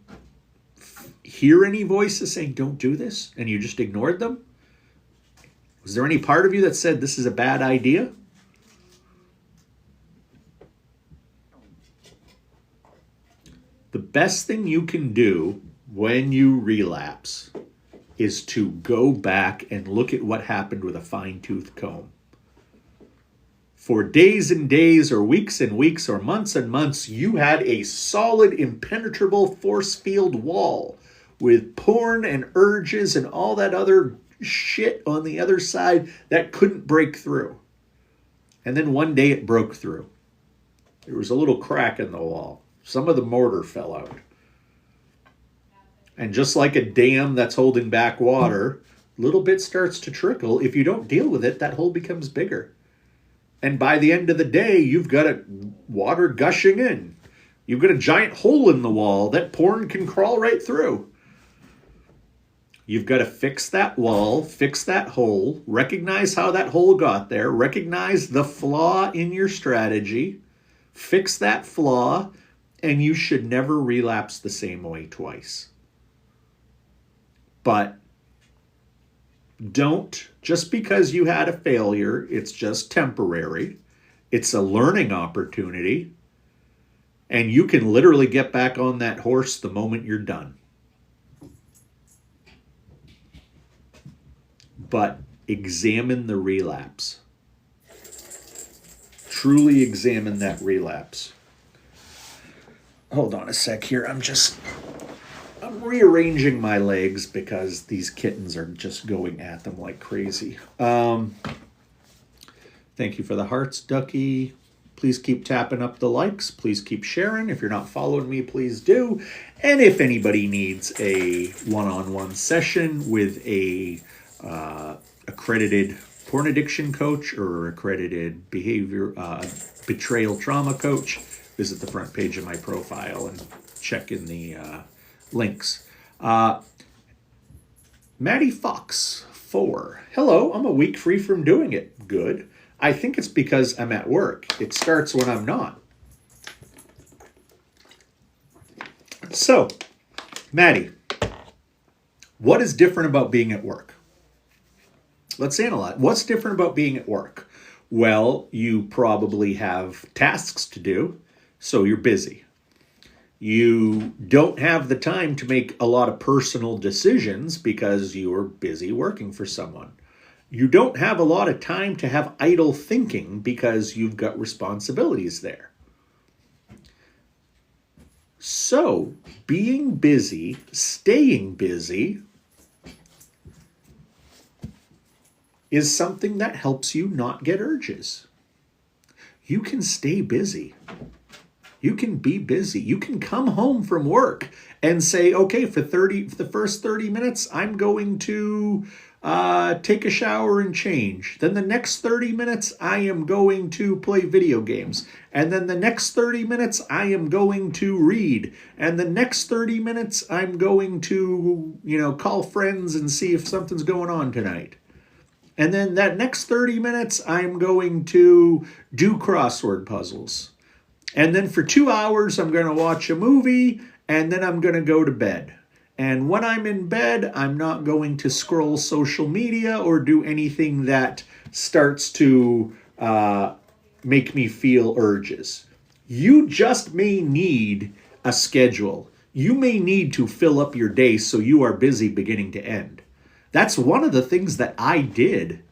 hear any voices saying, don't do this, and you just ignored them? Was there any part of you that said, this is a bad idea? The best thing you can do when you relapse is to go back and look at what happened with a fine-tooth comb. For days and days or weeks and weeks or months and months, you had a solid, impenetrable force field wall with porn and urges and all that other shit on the other side that couldn't break through. And then one day it broke through. There was a little crack in the wall. Some of the mortar fell out. And just like a dam that's holding back water, little bit starts to trickle. If you don't deal with it, that hole becomes bigger. And by the end of the day, you've got water gushing in. You've got a giant hole in the wall that porn can crawl right through. You've got to fix that wall, fix that hole, recognize how that hole got there, recognize the flaw in your strategy, fix that flaw, and you should never relapse the same way twice. But Don't, just because you had a failure, it's just temporary. It's a learning opportunity. And you can literally get back on that horse the moment you're done. But examine the relapse. Truly examine that relapse. Hold on a sec here. I'm rearranging my legs because these kittens are just going at them like crazy. Thank you for the hearts, Ducky. Please keep tapping up the likes. Please keep sharing. If you're not following me, please do. And if anybody needs a one-on-one session with a accredited porn addiction coach or accredited betrayal trauma coach, visit the front page of my profile and check in the links. Maddie Fox 4. Hello, I'm a week free from doing it. Good. I think it's because I'm at work. It starts when I'm not. So, Maddie, what is different about being at work? Let's analyze. What's different about being at work? Well, you probably have tasks to do, so you're busy. You don't have the time to make a lot of personal decisions because you're busy working for someone. You don't have a lot of time to have idle thinking because you've got responsibilities there. So, being busy, staying busy, is something that helps you not get urges. You can stay busy. You can be busy. You can come home from work and say, okay, for the first 30 minutes, I'm going to take a shower and change. Then the next 30 minutes, I am going to play video games. And then the next 30 minutes, I am going to read. And the next 30 minutes, I'm going to, call friends and see if something's going on tonight. And then that next 30 minutes, I'm going to do crossword puzzles. And then for 2 hours, I'm going to watch a movie, and then I'm going to go to bed. And when I'm in bed, I'm not going to scroll social media or do anything that starts to make me feel urges. You just may need a schedule. You may need to fill up your day so you are busy beginning to end. That's one of the things that I did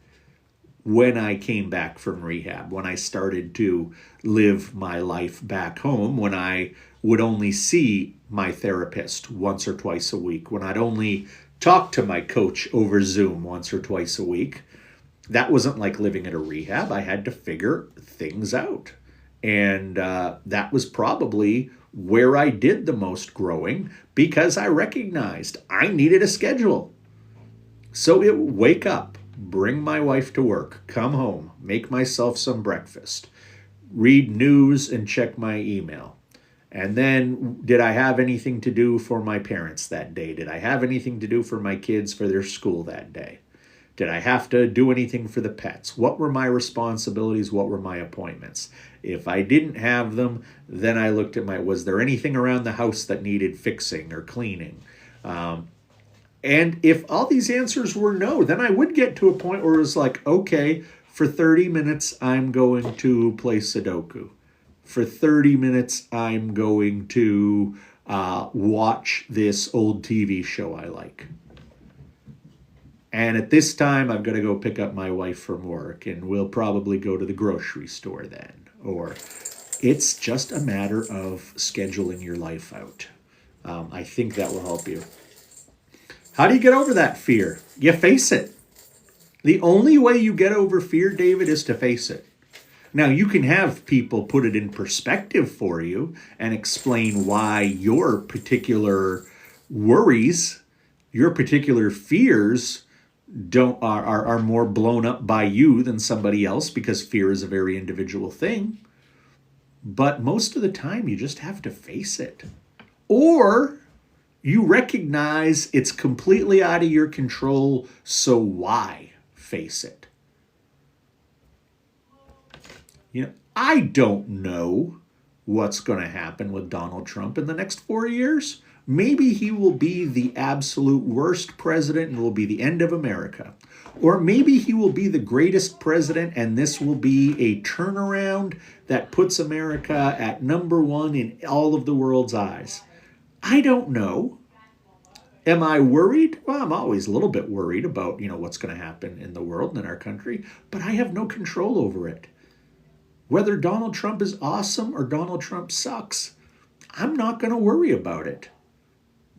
when I came back from rehab, when I started to live my life back home, when I would only see my therapist once or twice a week, when I'd only talk to my coach over Zoom once or twice a week. That wasn't like living at a rehab. I had to figure things out. And that was probably where I did the most growing because I recognized I needed a schedule. So it wake up, bring my wife to work, come home, make myself some breakfast, read news and check my email. And then did I have anything to do for my parents that day? Did I have anything to do for my kids for their school that day? Did I have to do anything for the pets? What were my responsibilities? What were my appointments? If I didn't have them, then I looked at was there anything around the house that needed fixing or cleaning? And if all these answers were no, then I would get to a point where it was like, okay, for 30 minutes, I'm going to play Sudoku. For 30 minutes, I'm going to watch this old TV show I like. And at this time, I'm going to go pick up my wife from work, and we'll probably go to the grocery store then. Or it's just a matter of scheduling your life out. I think that will help you. How do you get over that fear? You face it. The only way you get over fear, David, is to face it. Now, you can have people put it in perspective for you and explain why your particular worries, your particular fears are more blown up by you than somebody else, because fear is a very individual thing. But most of the time, you just have to face it. Or you recognize it's completely out of your control, so why face it? I don't know what's going to happen with Donald Trump in the next 4 years, Maybe he will be the absolute worst president and will be the end of America. Or maybe he will be the greatest president and this will be a turnaround that puts America at number one in all of the world's eyes. I don't know. Am I worried? Well, I'm always a little bit worried about, what's going to happen in the world and in our country, but I have no control over it. Whether Donald Trump is awesome or Donald Trump sucks, I'm not going to worry about it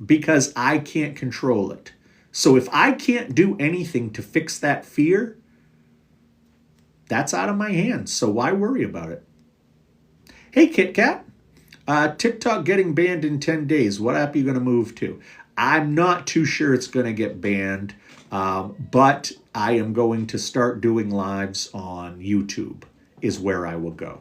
because I can't control it. So if I can't do anything to fix that fear, that's out of my hands. So why worry about it? Hey, Kit Kat. TikTok getting banned in 10 days. What app are you going to move to? I'm not too sure it's going to get banned, but I am going to start doing lives on YouTube is where I will go.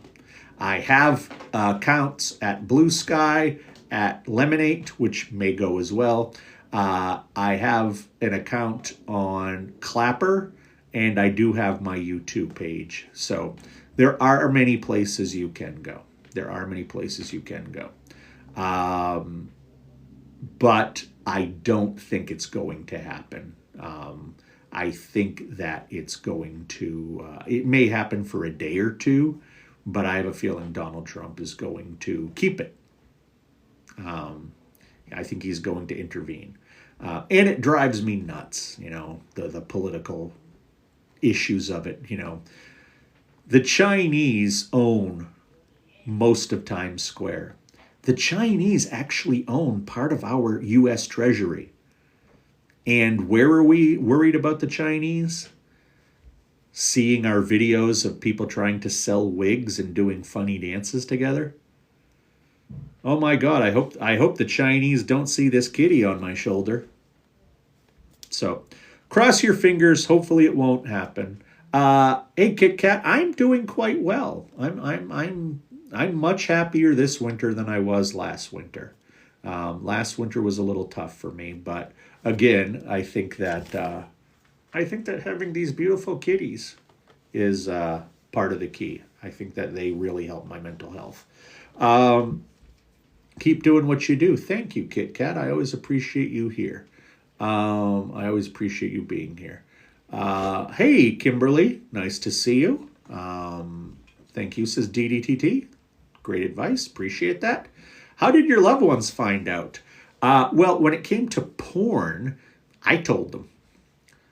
I have accounts at Blue Sky, at Lemonade, which may go as well. I have an account on Clapper, and I do have my YouTube page. So there are many places you can go. But I don't think it's going to happen. I think that it's going to, it may happen for a day or two, but I have a feeling Donald Trump is going to keep it. I think he's going to intervene. And it drives me nuts, the political issues of it. The Chinese own most of Times Square. The Chinese actually own part of our U.S. Treasury. And where are we worried about the Chinese? Seeing our videos of people trying to sell wigs and doing funny dances together. Oh my God, I hope the Chinese don't see this kitty on my shoulder. So, cross your fingers, hopefully it won't happen. Hey Kit Kat, I'm doing quite well. I'm much happier this winter than I was last winter. Last winter was a little tough for me, but again, I think that having these beautiful kitties is part of the key. I think that they really help my mental health. Keep doing what you do. Thank you, Kit Kat. I always appreciate you here. I always appreciate you being here. Hey, Kimberly, nice to see you. Thank you, says DDTT. Great advice. Appreciate that. How did your loved ones find out? Well, when it came to porn, I told them.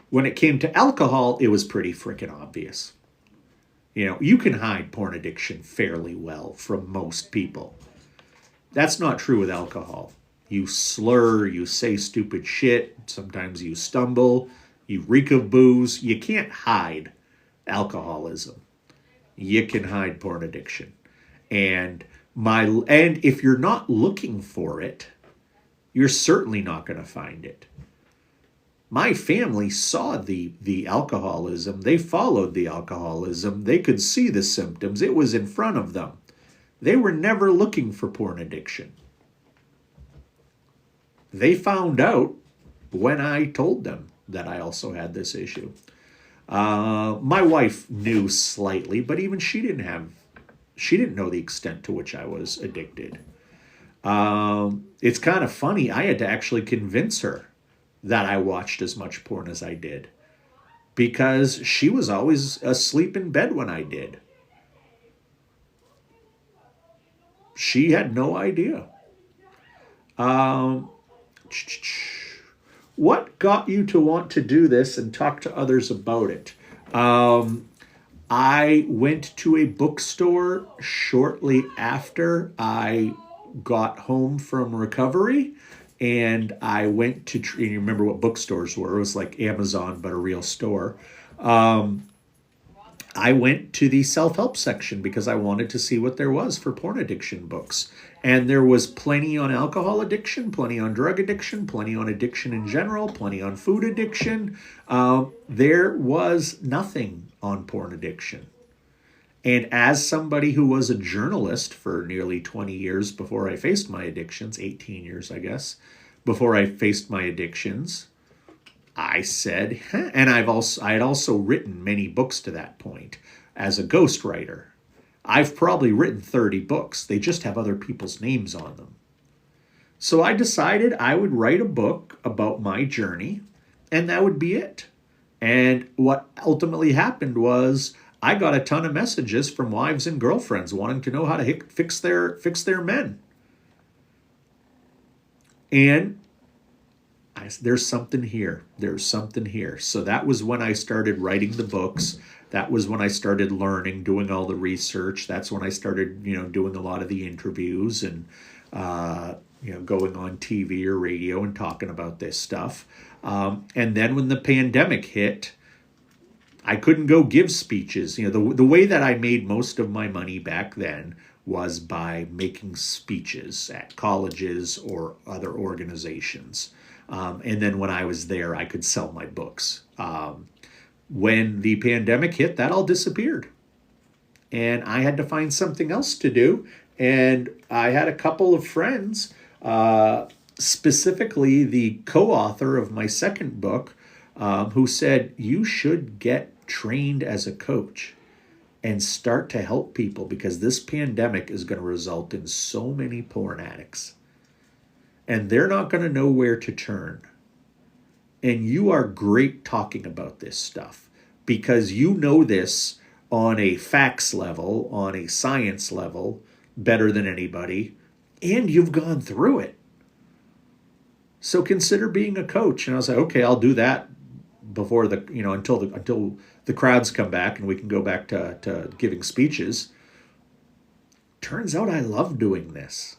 When it came to alcohol, it was pretty freaking obvious. You can hide porn addiction fairly well from most people. That's not true with alcohol. You slur, you say stupid shit, sometimes you stumble, you reek of booze. You can't hide alcoholism. You can hide porn addiction. And if you're not looking for it, you're certainly not going to find it. My family saw the alcoholism. They followed the alcoholism. They could see the symptoms. It was in front of them. They were never looking for porn addiction. They found out when I told them that I also had this issue. My wife knew slightly, but even she didn't know the extent to which I was addicted. It's kind of funny. I had to actually convince her that I watched as much porn as I did because she was always asleep in bed when I did. She had no idea. What got you to want to do this and talk to others about it? I went to a bookstore shortly after I got home from recovery, and I went to, you remember what bookstores were? It was like Amazon, but a real store. I went to the self-help section because I wanted to see what there was for porn addiction books. And there was plenty on alcohol addiction, plenty on drug addiction, plenty on addiction in general, plenty on food addiction. There was nothing on porn addiction. And as somebody who was a journalist for nearly 20 years before I faced my addictions, 18 years, I guess, before I faced my addictions, I said, and I had also written many books to that point as a ghostwriter. I've probably written 30 books. They just have other people's names on them. So I decided I would write a book about my journey, and that would be it. And what ultimately happened was I got a ton of messages from wives and girlfriends wanting to know how to fix their men. And there's something here. There's something here. So that was when I started writing the books. That was when I started learning, doing all the research. That's when I started, doing a lot of the interviews and, going on TV or radio and talking about this stuff. And then when the pandemic hit, I couldn't go give speeches. The way that I made most of my money back then was by making speeches at colleges or other organizations. And then when I was there, I could sell my books. When the pandemic hit, that all disappeared. And I had to find something else to do. And I had a couple of friends, specifically the co-author of my second book, who said, you should get trained as a coach and start to help people because this pandemic is going to result in so many porn addicts. And they're not going to know where to turn. And you are great talking about this stuff because you know this on a facts level, on a science level, better than anybody, and you've gone through it. So consider being a coach. And I was like, okay, I'll do that before until the crowds come back and we can go back to giving speeches. Turns out I love doing this.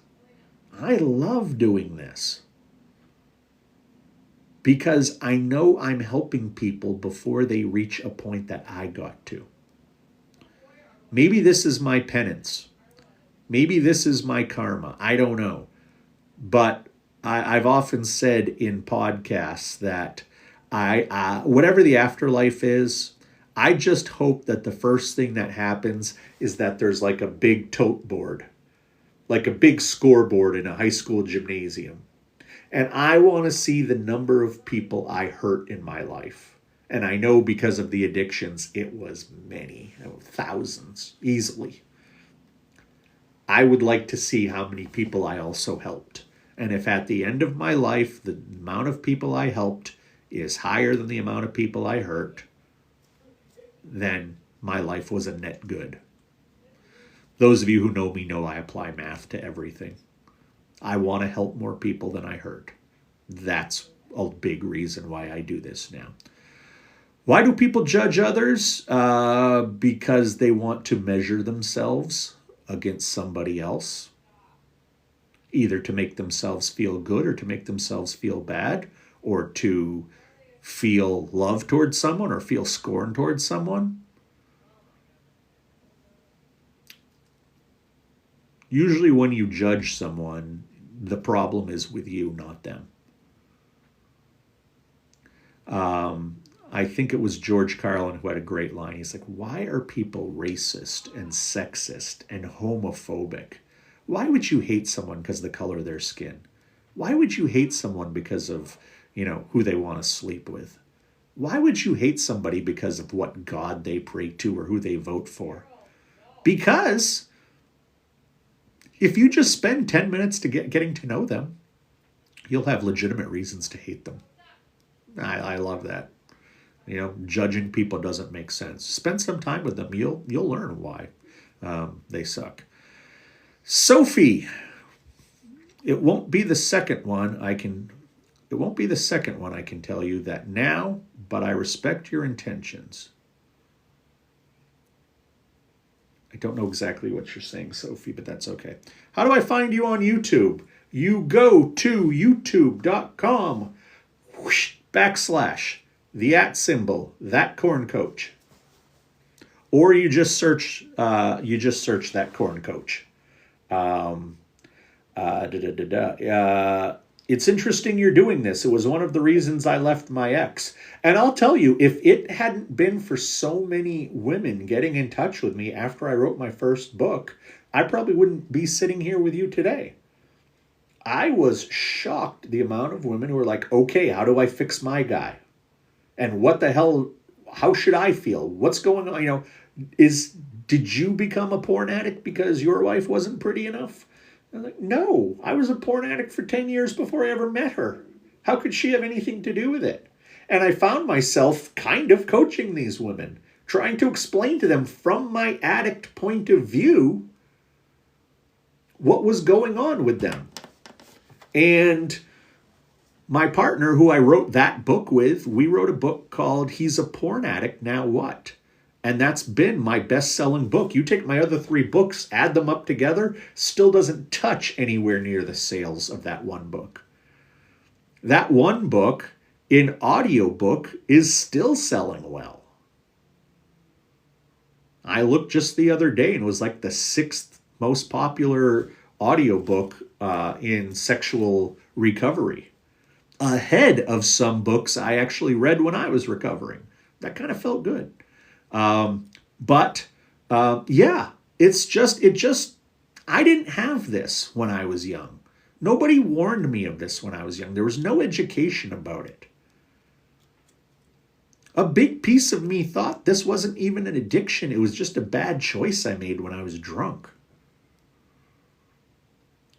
I love doing this because I know I'm helping people before they reach a point that I got to. Maybe this is my penance. Maybe this is my karma. I don't know. But I've often said in podcasts that whatever the afterlife is, I just hope that the first thing that happens is that there's like a big tote board, like a big scoreboard in a high school gymnasium. And I want to see the number of people I hurt in my life. And I know because of the addictions, it was many, thousands, easily. I would like to see how many people I also helped. And if at the end of my life, the amount of people I helped is higher than the amount of people I hurt, then my life was a net good. Those of you who know me know I apply math to everything. I want to help more people than I hurt. That's a big reason why I do this now. Why do people judge others? Because they want to measure themselves against somebody else, either to make themselves feel good or to make themselves feel bad, or to feel love towards someone or feel scorn towards someone. Usually when you judge someone, the problem is with you, not them. I think it was George Carlin who had a great line. He's like, why are people racist and sexist and homophobic? Why would you hate someone because of the color of their skin? Why would you hate someone because of, who they want to sleep with? Why would you hate somebody because of what God they pray to or who they vote for? Because if you just spend 10 minutes to getting to know them, you'll have legitimate reasons to hate them. I love that. Judging people doesn't make sense. Spend some time with them. You'll learn why they suck. Sophie, it won't be the second one. It won't be the second one. I can tell you that now. But I respect your intentions. I don't know exactly what you're saying, Sophie, but that's okay. How do I find you on YouTube? You go to youtube.com /the @ that corn coach. Or you just search that corn coach. It's interesting you're doing this. It was one of the reasons I left my ex. And I'll tell you, if it hadn't been for so many women getting in touch with me after I wrote my first book, I probably wouldn't be sitting here with you today. I was shocked the amount of women who were like, okay, how do I fix my guy? And what the hell, how should I feel? What's going on? Did you become a porn addict because your wife wasn't pretty enough? I was like, no, I was a porn addict for 10 years before I ever met her. How could she have anything to do with it? And I found myself kind of coaching these women, trying to explain to them from my addict point of view what was going on with them. And my partner, who I wrote that book with, we wrote a book called He's a Porn Addict, Now What? And that's been my best-selling book. You take my other 3 books, add them up together, still doesn't touch anywhere near the sales of that one book. That one book in audiobook is still selling well. I looked just the other day and it was like the 6th most popular audiobook in sexual recovery, ahead of some books I actually read when I was recovering. That kind of felt good. Yeah, I didn't have this when I was young. Nobody warned me of this when I was young. There was no education about it. A big piece of me thought this wasn't even an addiction. It was just a bad choice I made when I was drunk.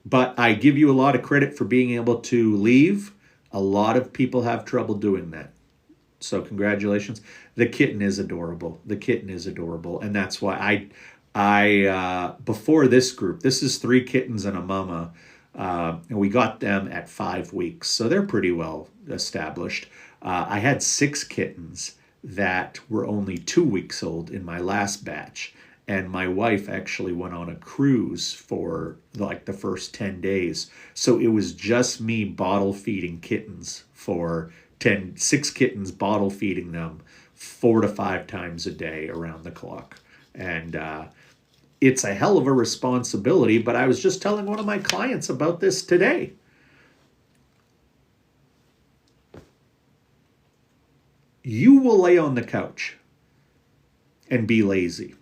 But I give you a lot of credit for being able to leave. A lot of people have trouble doing that. So congratulations. The kitten is adorable. The kitten is adorable. And that's why I before this group, this is 3 kittens and a mama, and we got them at 5 weeks. So they're pretty well established. I had 6 kittens that were only 2 weeks old in my last batch. And my wife actually went on a cruise for like the first 10 days. So it was just me bottle feeding kittens for 6 kittens, bottle feeding them 4 to 5 times a day around the clock. And it's a hell of a responsibility, but I was just telling one of my clients about this today. You will lay on the couch and be lazy.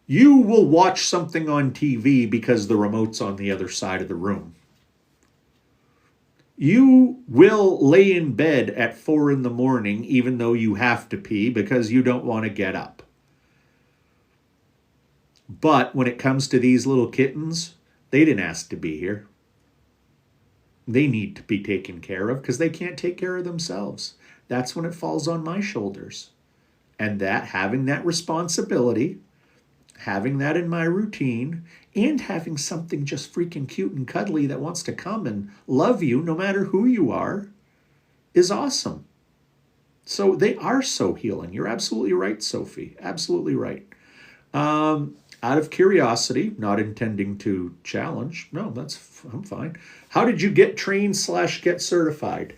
You will watch something on TV because the remote's on the other side of the room. You will lay in bed at 4 in the morning even though you have to pee because you don't want to get up. But when it comes to these little kittens, they didn't ask to be here. They need to be taken care of because they can't take care of themselves. That's when it falls on my shoulders. And that having that responsibility, having that in my routine, and having something just freaking cute and cuddly that wants to come and love you no matter who you are is awesome. So they are so healing. You're absolutely right, Sophie. Absolutely right. Out of curiosity, not intending to challenge. No, I'm fine. How did you get trained / get certified?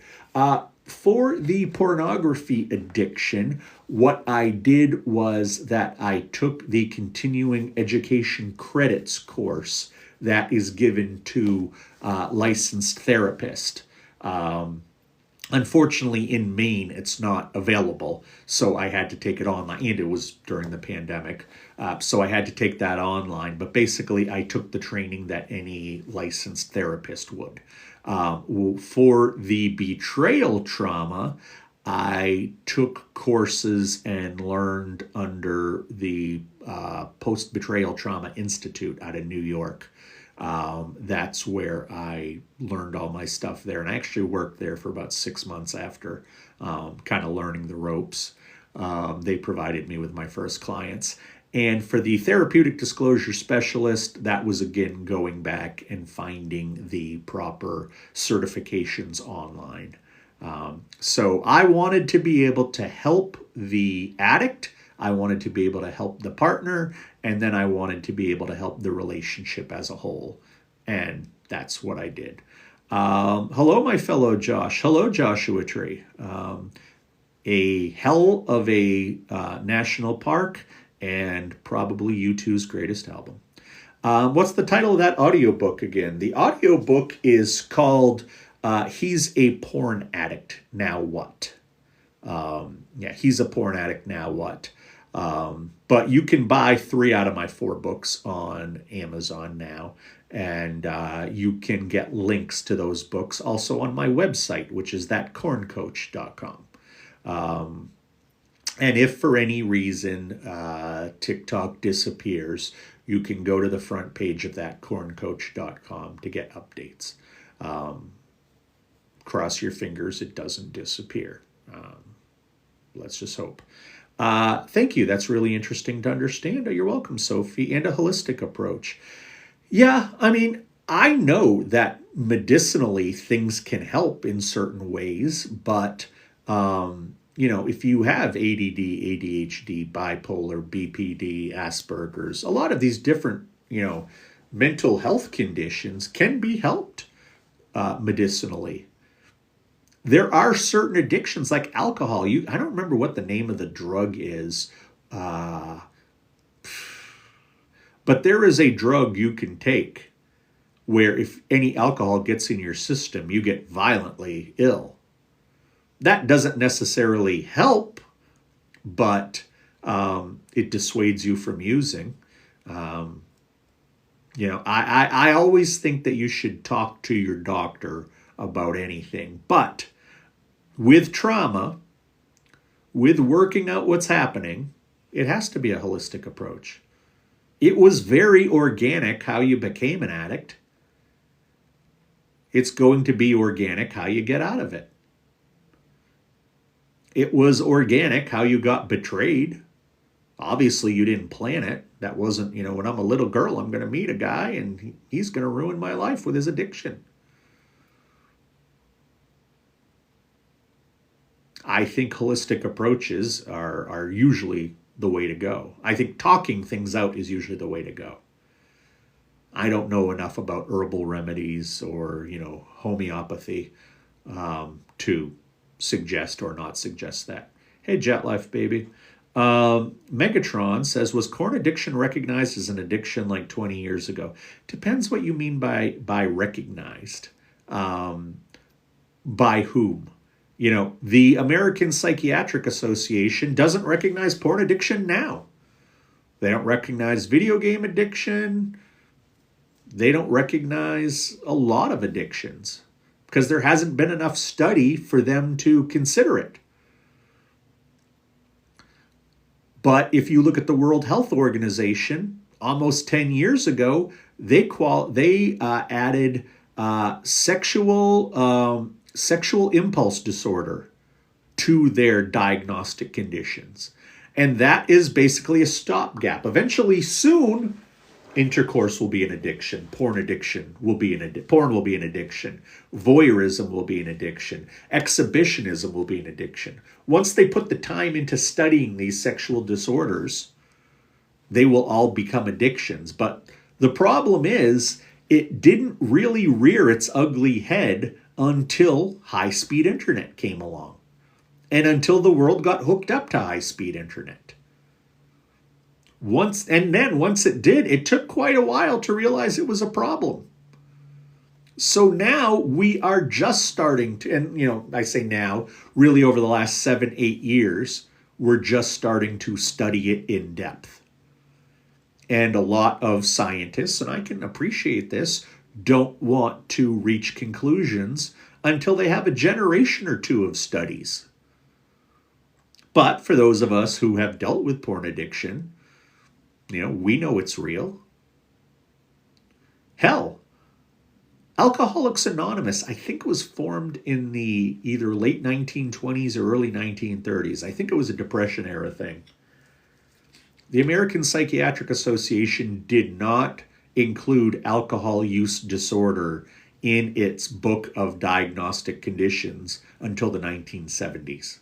For the pornography addiction, what I did was that I took the continuing education credits course that is given to licensed therapists. Unfortunately, in Maine, it's not available, so I had to take it online, and it was during the pandemic, so I had to take that online. But basically, I took the training that any licensed therapist would. For the betrayal trauma, I took courses and learned under the Post-Betrayal Trauma Institute out of New York. That's where I learned all my stuff there. And I actually worked there for about 6 months after kind of learning the ropes. They provided me with my first clients. And for the therapeutic disclosure specialist, that was again going back and finding the proper certifications online. So I wanted to be able to help the addict. I wanted to be able to help the partner, and then I wanted to be able to help the relationship as a whole. And that's what I did. Hello, my fellow Josh. Hello, Joshua Tree. A hell of a national park and probably U2's greatest album. What's the title of that audiobook again? The audiobook is called He's a Porn Addict, Now What? He's a Porn Addict, Now What? But you can buy 3 out of my 4 books on Amazon now, and you can get links to those books also on my website, which is thatcorncoach.com. And if for any reason TikTok disappears, you can go to the front page of that, corncoach.com, to get updates. Cross your fingers it doesn't disappear. Let's just hope. Thank you. That's really interesting to understand. You're welcome, Sophie. And a holistic approach. Yeah, I mean, I know that medicinally things can help in certain ways, but if you have ADD, ADHD, bipolar, BPD, Asperger's, a lot of these different, mental health conditions can be helped medicinally. There are certain addictions like alcohol. I don't remember what the name of the drug is, but there is a drug you can take where if any alcohol gets in your system, you get violently ill. That doesn't necessarily help, but it dissuades you from using. I always think that you should talk to your doctor about anything. But with trauma, with working out what's happening, it has to be a holistic approach. It was very organic how you became an addict. It's going to be organic how you get out of it. It was organic how you got betrayed. Obviously, you didn't plan it. That wasn't, when I'm a little girl, I'm going to meet a guy and he's going to ruin my life with his addiction. I think holistic approaches are usually the way to go. I think talking things out is usually the way to go. I don't know enough about herbal remedies or, homeopathy to suggest or not suggest that. Hey, Jet Life, baby. Megatron says, was porn addiction recognized as an addiction like 20 years ago? Depends what you mean by recognized. By whom? The American Psychiatric Association doesn't recognize porn addiction now. They don't recognize video game addiction. They don't recognize a lot of addictions because there hasn't been enough study for them to consider it. But if you look at the World Health Organization, almost 10 years ago, they added sexual impulse disorder to their diagnostic conditions. And that is basically a stopgap. Eventually, soon, intercourse will be an addiction. Porn will be an addiction. Voyeurism will be an addiction. Exhibitionism will be an addiction. Once they put the time into studying these sexual disorders, they will all become addictions. But the problem is, it didn't really rear its ugly head until high-speed internet came along. And until the world got hooked up to high-speed internet. Once it did, it took quite a while to realize it was a problem. So now we are just starting to, and I say now, really over the last 7-8 years, we're just starting to study it in depth. And a lot of scientists, and I can appreciate this, don't want to reach conclusions until they have a generation or two of studies. But for those of us who have dealt with porn addiction, we know it's real. Hell, Alcoholics Anonymous, I think, was formed in the either late 1920s or early 1930s. I think it was a Depression era thing. The American Psychiatric Association did not include alcohol use disorder in its book of diagnostic conditions until the 1970s.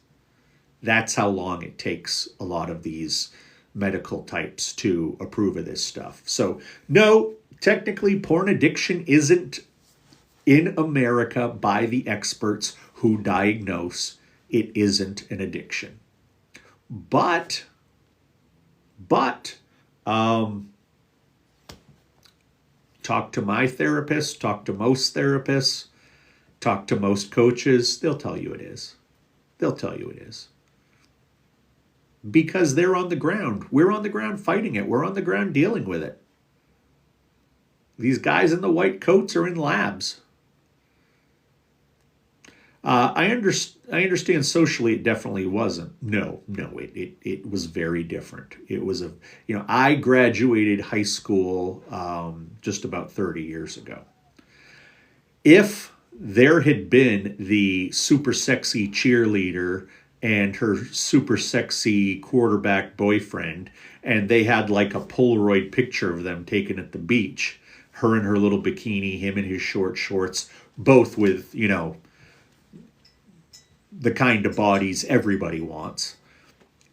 That's how long it takes a lot of these medical types to approve of this stuff. So, no, technically porn addiction isn't in America by the experts who diagnose. It isn't an addiction. But talk to my therapist, talk to most therapists, talk to most coaches, they'll tell you it is. They'll tell you it is. Because they're on the ground. We're on the ground fighting it. We're on the ground dealing with it. These guys in the white coats are in labs. I understand socially it definitely wasn't. It was very different. It was I graduated high school just about 30 years ago. If there had been the super sexy cheerleader and her super sexy quarterback boyfriend, and they had like a Polaroid picture of them taken at the beach, her in her little bikini, him in his short shorts, both with, the kind of bodies everybody wants.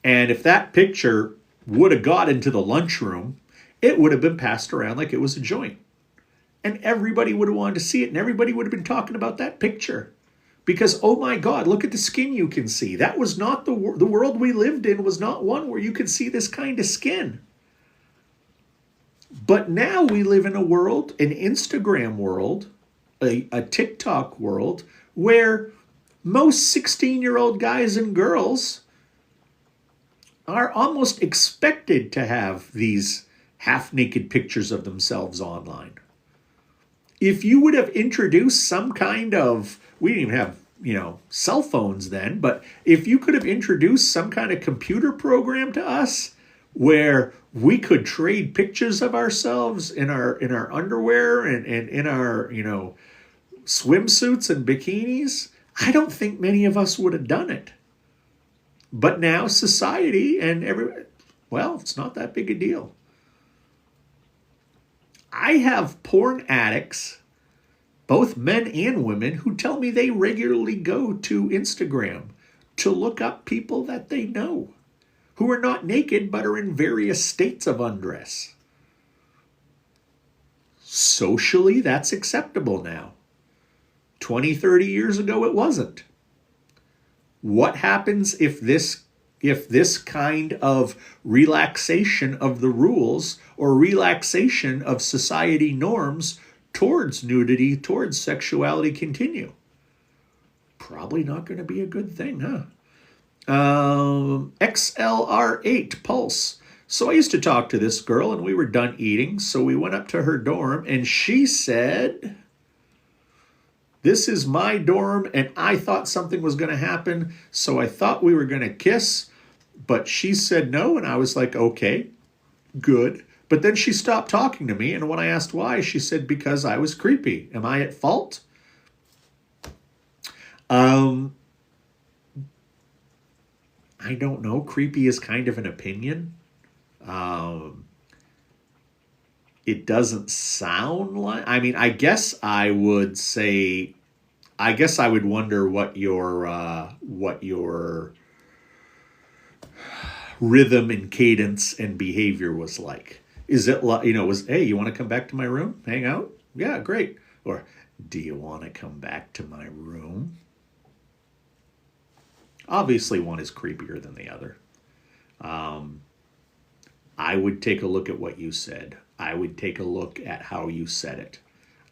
And if that picture would have got into the lunchroom, it would have been passed around like it was a joint. And everybody would have wanted to see it, and everybody would have been talking about that picture. Because, oh my God, look at the skin you can see. That was not the world we lived in, was not one where you could see this kind of skin. But now we live in a world, an Instagram world, a TikTok world, where most 16-year-old guys and girls are almost expected to have these half-naked pictures of themselves online. If you would have introduced some kind of, we didn't even have, cell phones then, but if you could have introduced some kind of computer program to us where we could trade pictures of ourselves in our underwear and in our, swimsuits and bikinis, I don't think many of us would have done it. But now society and it's not that big a deal. I have porn addicts, both men and women, who tell me they regularly go to Instagram to look up people that they know who are not naked but are in various states of undress. Socially, that's acceptable now. 20, 30 years ago, it wasn't. What happens if this kind of relaxation of the rules or relaxation of society norms towards nudity, towards sexuality continue? Probably not going to be a good thing, huh? XLR8 Pulse. So I used to talk to this girl and we were done eating, so we went up to her dorm and she said, "This is my dorm," and I thought something was going to happen, so I thought we were going to kiss, but she said no, and I was like, okay, good. But then she stopped talking to me, and when I asked why, she said, because I was creepy. Am I at fault? I don't know. Creepy is kind of an opinion. It doesn't sound like, I guess I would say, I would wonder what your rhythm and cadence and behavior was like. Is it like, hey, you want to come back to my room, hang out? Yeah, great. Or, do you want to come back to my room? Obviously, one is creepier than the other. I would take a look at what you said. I would take a look at how you said it.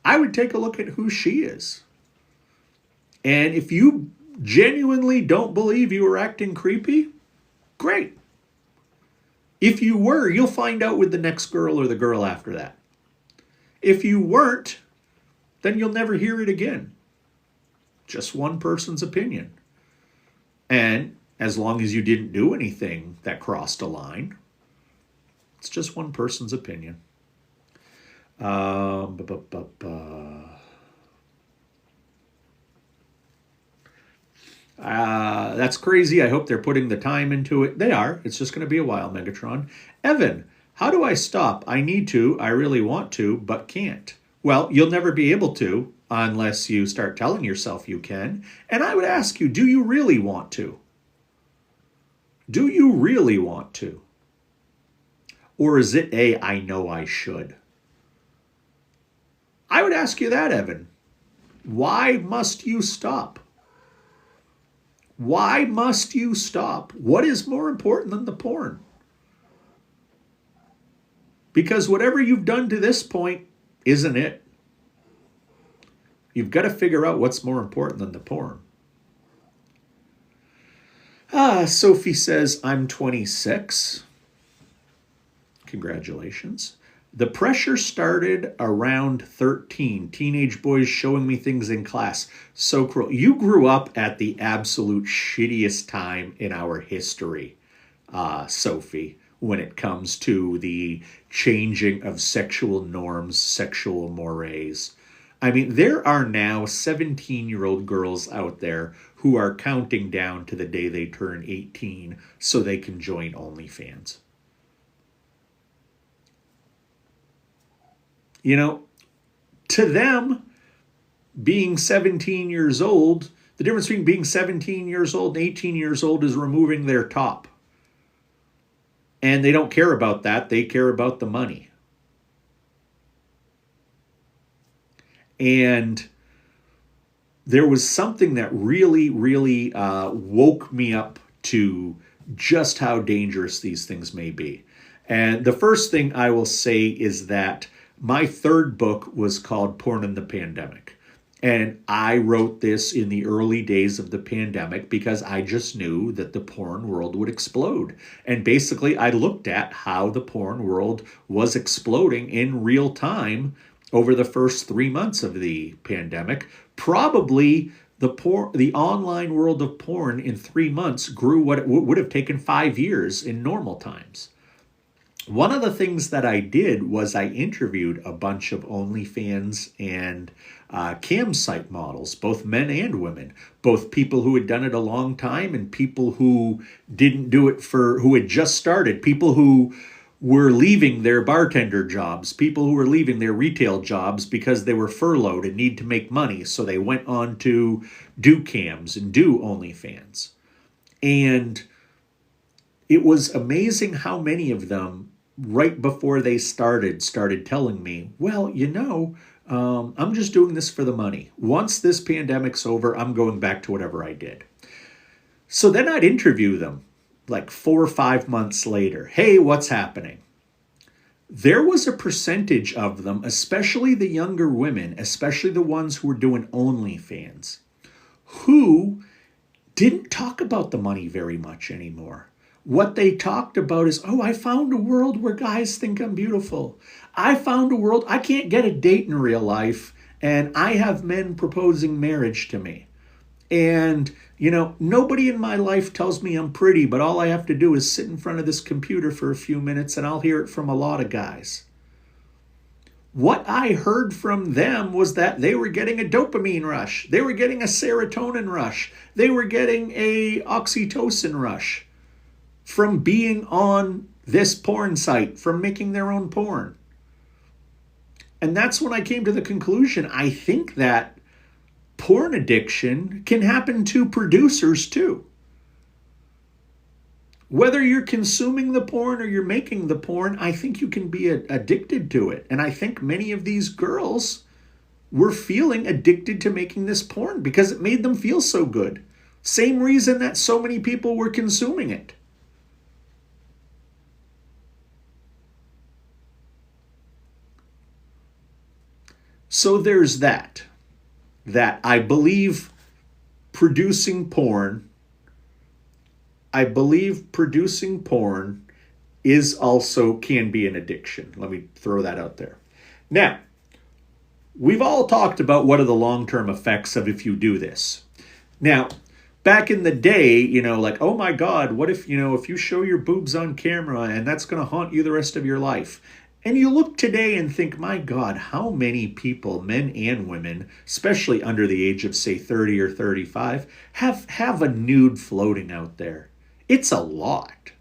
I would take a look at who she is. And if you genuinely don't believe you were acting creepy, great. If you were, you'll find out with the next girl or the girl after that. If you weren't, then you'll never hear it again. Just one person's opinion. And as long as you didn't do anything that crossed a line, it's just one person's opinion. That's crazy. I hope they're putting the time into it. They are. It's just going to be a while, Megatron. Evan, how do I stop? I need to. I really want to, but can't. Well, you'll never be able to unless you start telling yourself you can. And I would ask you, do you really want to? Do you really want to? Or is it I know I should? I would ask you that, Evan. Why must you stop? Why must you stop? What is more important than the porn? Because whatever you've done to this point isn't it. You've got to figure out what's more important than the porn. Sophie says, I'm 26. Congratulations. The pressure started around 13. Teenage boys showing me things in class. So cruel. You grew up at the absolute shittiest time in our history, Sophie, when it comes to the changing of sexual norms, sexual mores. I mean, there are now 17-year-old girls out there who are counting down to the day they turn 18 so they can join OnlyFans. You know, to them, being 17 years old, the difference between being 17 years old and 18 years old is removing their top. And they don't care about that. They care about the money. And there was something that really, really woke me up to just how dangerous these things may be. And the first thing I will say is that my third book was called Porn in the Pandemic. And I wrote this in the early days of the pandemic because I just knew that the porn world would explode. And basically, I looked at how the porn world was exploding in real time over the first 3 months of the pandemic. Probably the online world of porn in 3 months grew what it would have taken 5 years in normal times. One of the things that I did was I interviewed a bunch of OnlyFans and cam site models, both men and women, both people who had done it a long time and people who didn't do it who had just started, people who were leaving their bartender jobs, people who were leaving their retail jobs because they were furloughed and need to make money. So they went on to do cams and do OnlyFans. And it was amazing how many of them, right before they started telling me, well, I'm just doing this for the money. Once this pandemic's over, I'm going back to whatever I did. So then I'd interview them like 4 or 5 months later. Hey, what's happening? There was a percentage of them, especially the younger women, especially the ones who were doing OnlyFans, who didn't talk about the money very much anymore. What they talked about is, I found a world where guys think I'm beautiful. I found a world, I can't get a date in real life, and I have men proposing marriage to me. And, nobody in my life tells me I'm pretty, but all I have to do is sit in front of this computer for a few minutes and I'll hear it from a lot of guys. What I heard from them was that they were getting a dopamine rush. They were getting a serotonin rush. They were getting a oxytocin rush from being on this porn site, from making their own porn. And that's when I came to the conclusion, I think that porn addiction can happen to producers too. Whether you're consuming the porn or you're making the porn, I think you can be addicted to it. And I think many of these girls were feeling addicted to making this porn because it made them feel so good. Same reason that so many people were consuming it. So there's that I believe producing porn is also can be an addiction. Let me throw that out there. Now, we've all talked about what are the long-term effects of if you do this. Now, back in the day, oh my God, what if you show your boobs on camera and that's going to haunt you the rest of your life? And you look today and think, my God, how many people, men and women, especially under the age of, say, 30 or 35, have a nude floating out there? It's a lot.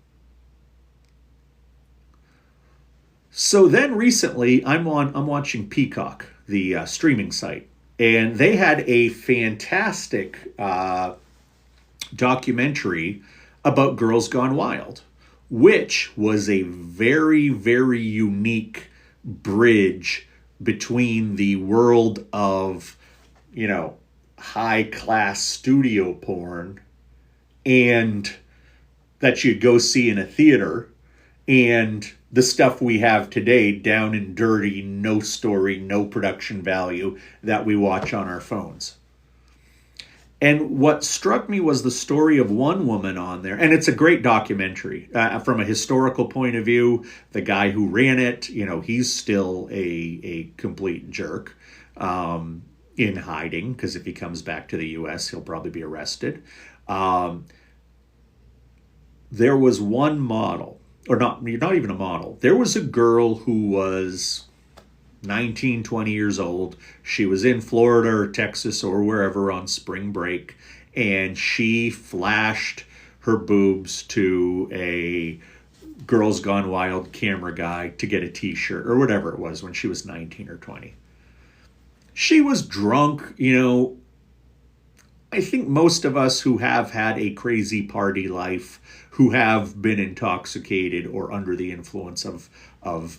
So then recently, I'm watching Peacock, the streaming site, and they had a fantastic documentary about Girls Gone Wild, which was a very, very unique bridge between the world of, high-class studio porn and that you'd go see in a theater and the stuff we have today, down and dirty, no story, no production value that we watch on our phones. And what struck me was the story of one woman on there, and it's a great documentary from a historical point of view. The guy who ran it, he's still a complete jerk in hiding, because if he comes back to the U.S., he'll probably be arrested. There was one model, or not even a model. There was a girl who was 19, 20 years old. She was in Florida or Texas or wherever on spring break, and she flashed her boobs to a Girls Gone Wild camera guy to get a t-shirt or whatever it was when she was 19 or 20. She was drunk, I think most of us who have had a crazy party life, who have been intoxicated or under the influence of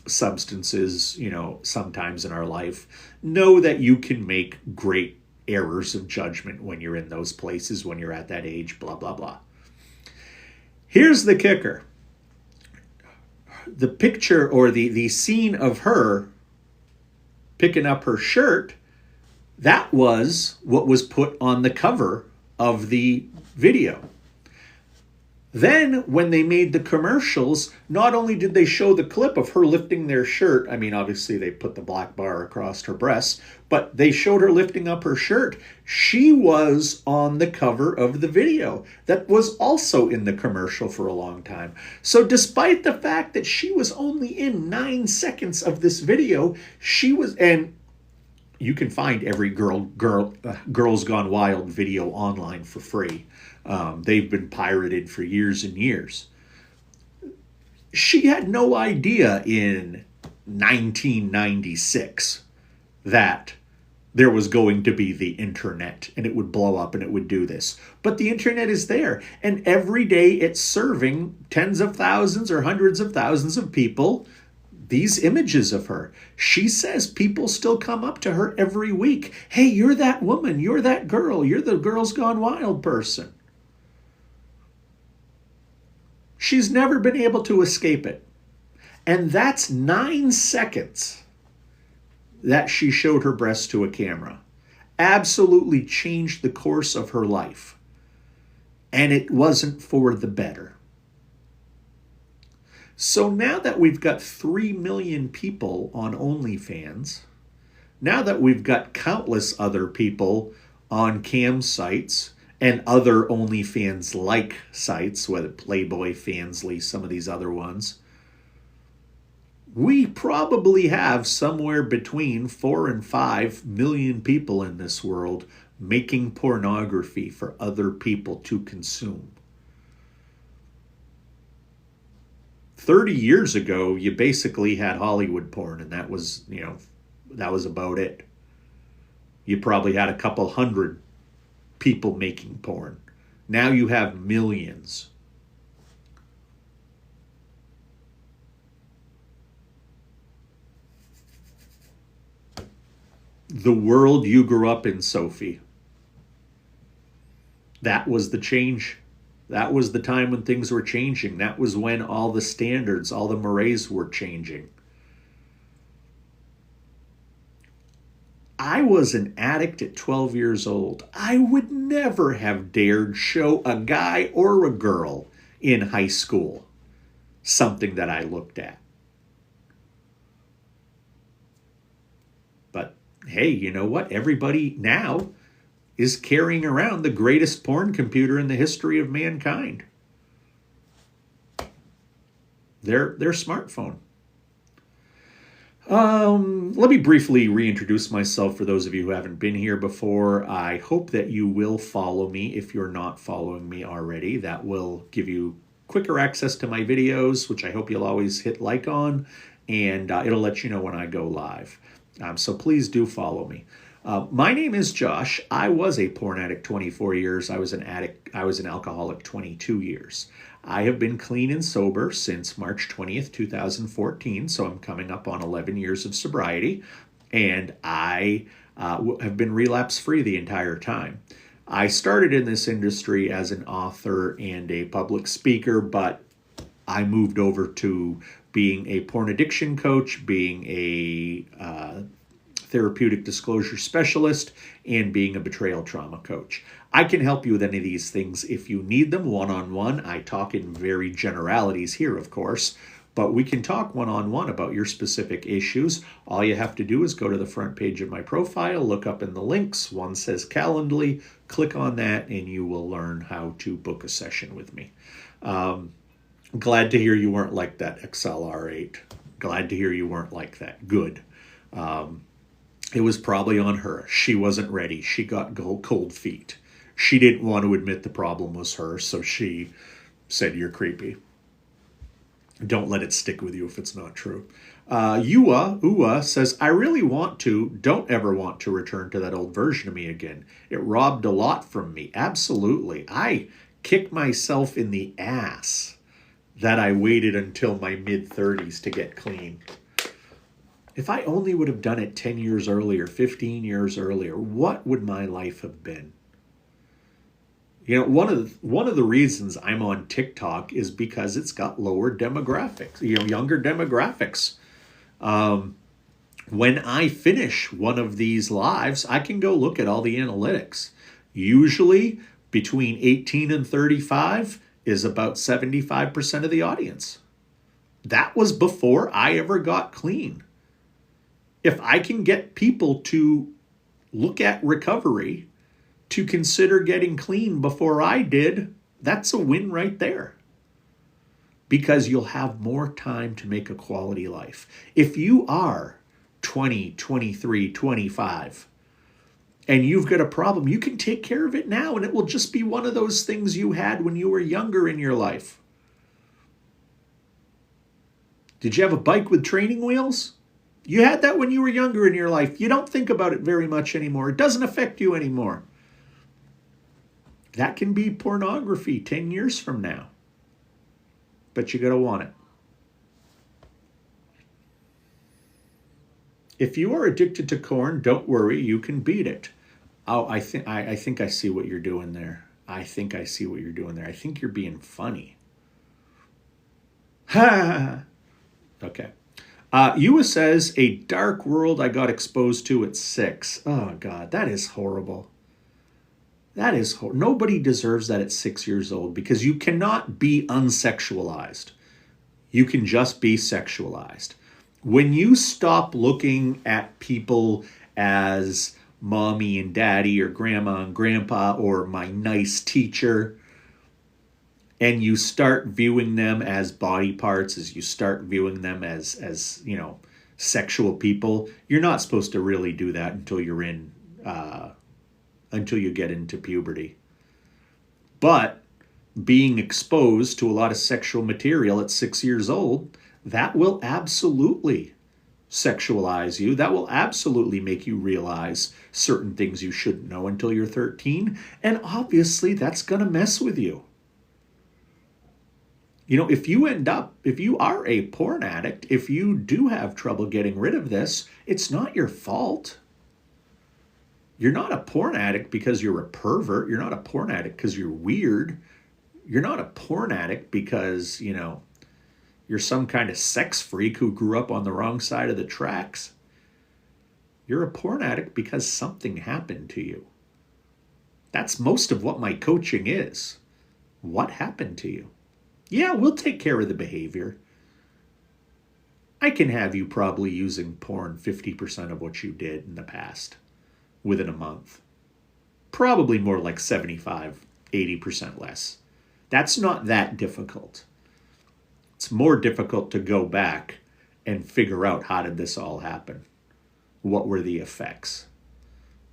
substances, sometimes in our life, know that you can make great errors of judgment when you're in those places, when you're at that age, blah, blah, blah. Here's the kicker. The picture or the scene of her picking up her shirt, that was what was put on the cover of the video. Then, when they made the commercials, not only did they show the clip of her lifting their shirt, I mean, obviously they put the black bar across her breasts, but they showed her lifting up her shirt. She was on the cover of the video that was also in the commercial for a long time. So despite the fact that she was only in 9 seconds of this video, she was, and you can find every Girls Gone Wild video online for free. They've been pirated for years and years. She had no idea in 1996 that there was going to be the internet and it would blow up and it would do this. But the internet is there, and every day it's serving tens of thousands or hundreds of thousands of people these images of her. She says people still come up to her every week. Hey, you're that woman. You're that girl. You're the Girls Gone Wild person. She's never been able to escape it. And that's 9 seconds that she showed her breasts to a camera. Absolutely changed the course of her life. And it wasn't for the better. So now that we've got 3 million people on OnlyFans, now that we've got countless other people on cam sites and other OnlyFans-like sites, whether Playboy, Fansly, some of these other ones, we probably have somewhere between 4 and 5 million people in this world making pornography for other people to consume. 30 years ago, you basically had Hollywood porn, and that was about it. You probably had a couple hundred people making porn. Now you have millions. The world you grew up in, Sophie, that was the change. That was the time when things were changing. That was when all the standards, all the mores were changing. I was an addict at 12 years old. I would never have dared show a guy or a girl in high school something that I looked at. But hey, you know what? Everybody now is carrying around the greatest porn computer in the history of mankind. Their smartphone. Let me briefly reintroduce myself for those of you who haven't been here before. I hope that you will follow me if you're not following me already. That will give you quicker access to my videos, which I hope you'll always hit like on, and it'll let you know when I go live. So please do follow me. My name is Josh. I was a porn addict 24 years. I was an alcoholic 22 years. I have been clean and sober since March 20th, 2014, so I'm coming up on 11 years of sobriety, and I have been relapse-free the entire time. I started in this industry as an author and a public speaker, but I moved over to being a porn addiction coach, being a therapeutic disclosure specialist, and being a betrayal trauma coach. I can help you with any of these things if you need them one-on-one. I talk in very generalities here, of course, but we can talk one-on-one about your specific issues. All you have to do is go to the front page of my profile, look up in the links. One says Calendly, click on that, and you will learn how to book a session with me. Glad to hear you weren't like that XLR8. Glad to hear you weren't like that. Good. It was probably on her. She wasn't ready. She got cold feet. She didn't want to admit the problem was her, so she said, "You're creepy." Don't let it stick with you if it's not true. Ua says, "I really don't ever want to return to that old version of me again. It robbed a lot from me." Absolutely. I kicked myself in the ass that I waited until my mid-30s to get clean. If I only would have done it 10 years earlier, 15 years earlier, what would my life have been? You know, one of the reasons I'm on TikTok is because it's got lower demographics, younger demographics. When I finish one of these lives, I can go look at all the analytics. Usually between 18 and 35 is about 75% of the audience. That was before I ever got clean. If I can get people to look at recovery, to consider getting clean before I did, that's a win right there. Because you'll have more time to make a quality life. If you are 20, 23, 25, and you've got a problem, you can take care of it now, and it will just be one of those things you had when you were younger in your life. Did you have a bike with training wheels? You had that when you were younger in your life. You don't think about it very much anymore. It doesn't affect you anymore. That can be pornography 10 years from now. But you got to want it. If you are addicted to corn, don't worry, you can beat it. Oh, I think I see what you're doing there. I think you're being funny. Ha! Okay. Ewa says, "A dark world I got exposed to at 6. Oh, God, that is horrible. That is nobody deserves that at 6 years old, because you cannot be unsexualized. You can just be sexualized. When you stop looking at people as mommy and daddy or grandma and grandpa or my nice teacher, and you start viewing them as body parts, as you start viewing them as sexual people, you're not supposed to really do that until you get into puberty. But being exposed to a lot of sexual material at 6 years old, that will absolutely sexualize you. That will absolutely make you realize certain things you shouldn't know until you're 13. And obviously that's going to mess with you. You know, if you are a porn addict, if you do have trouble getting rid of this, it's not your fault. You're not a porn addict because you're a pervert. You're not a porn addict because you're weird. You're not a porn addict because, you're some kind of sex freak who grew up on the wrong side of the tracks. You're a porn addict because something happened to you. That's most of what my coaching is. What happened to you? Yeah, we'll take care of the behavior. I can have you probably using porn 50% of what you did in the past within a month. Probably more like 75, 80% less. That's not that difficult. It's more difficult to go back and figure out, how did this all happen? What were the effects?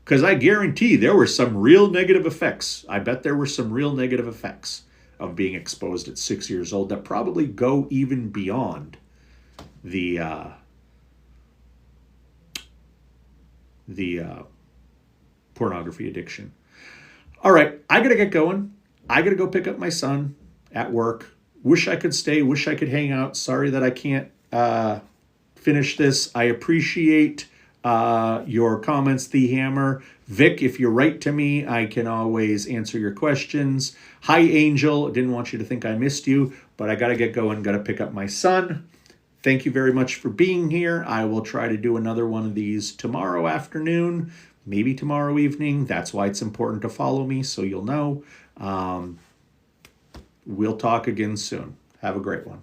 Because I guarantee there were some real negative effects. I bet there were some real negative effects of being exposed at 6 years old that probably go even beyond the pornography addiction. All right, I got to get going. I got to go pick up my son at work. Wish I could stay. Wish I could hang out. Sorry that I can't finish this. I appreciate your comments, The Hammer. Vic, if you write to me, I can always answer your questions. Hi, Angel. Didn't want you to think I missed you, but I got to get going. Got to pick up my son. thank you very much for being here. I will try to do another one of these tomorrow afternoon, maybe tomorrow evening. That's why it's important to follow me, so you'll know. We'll talk again soon. Have a great one.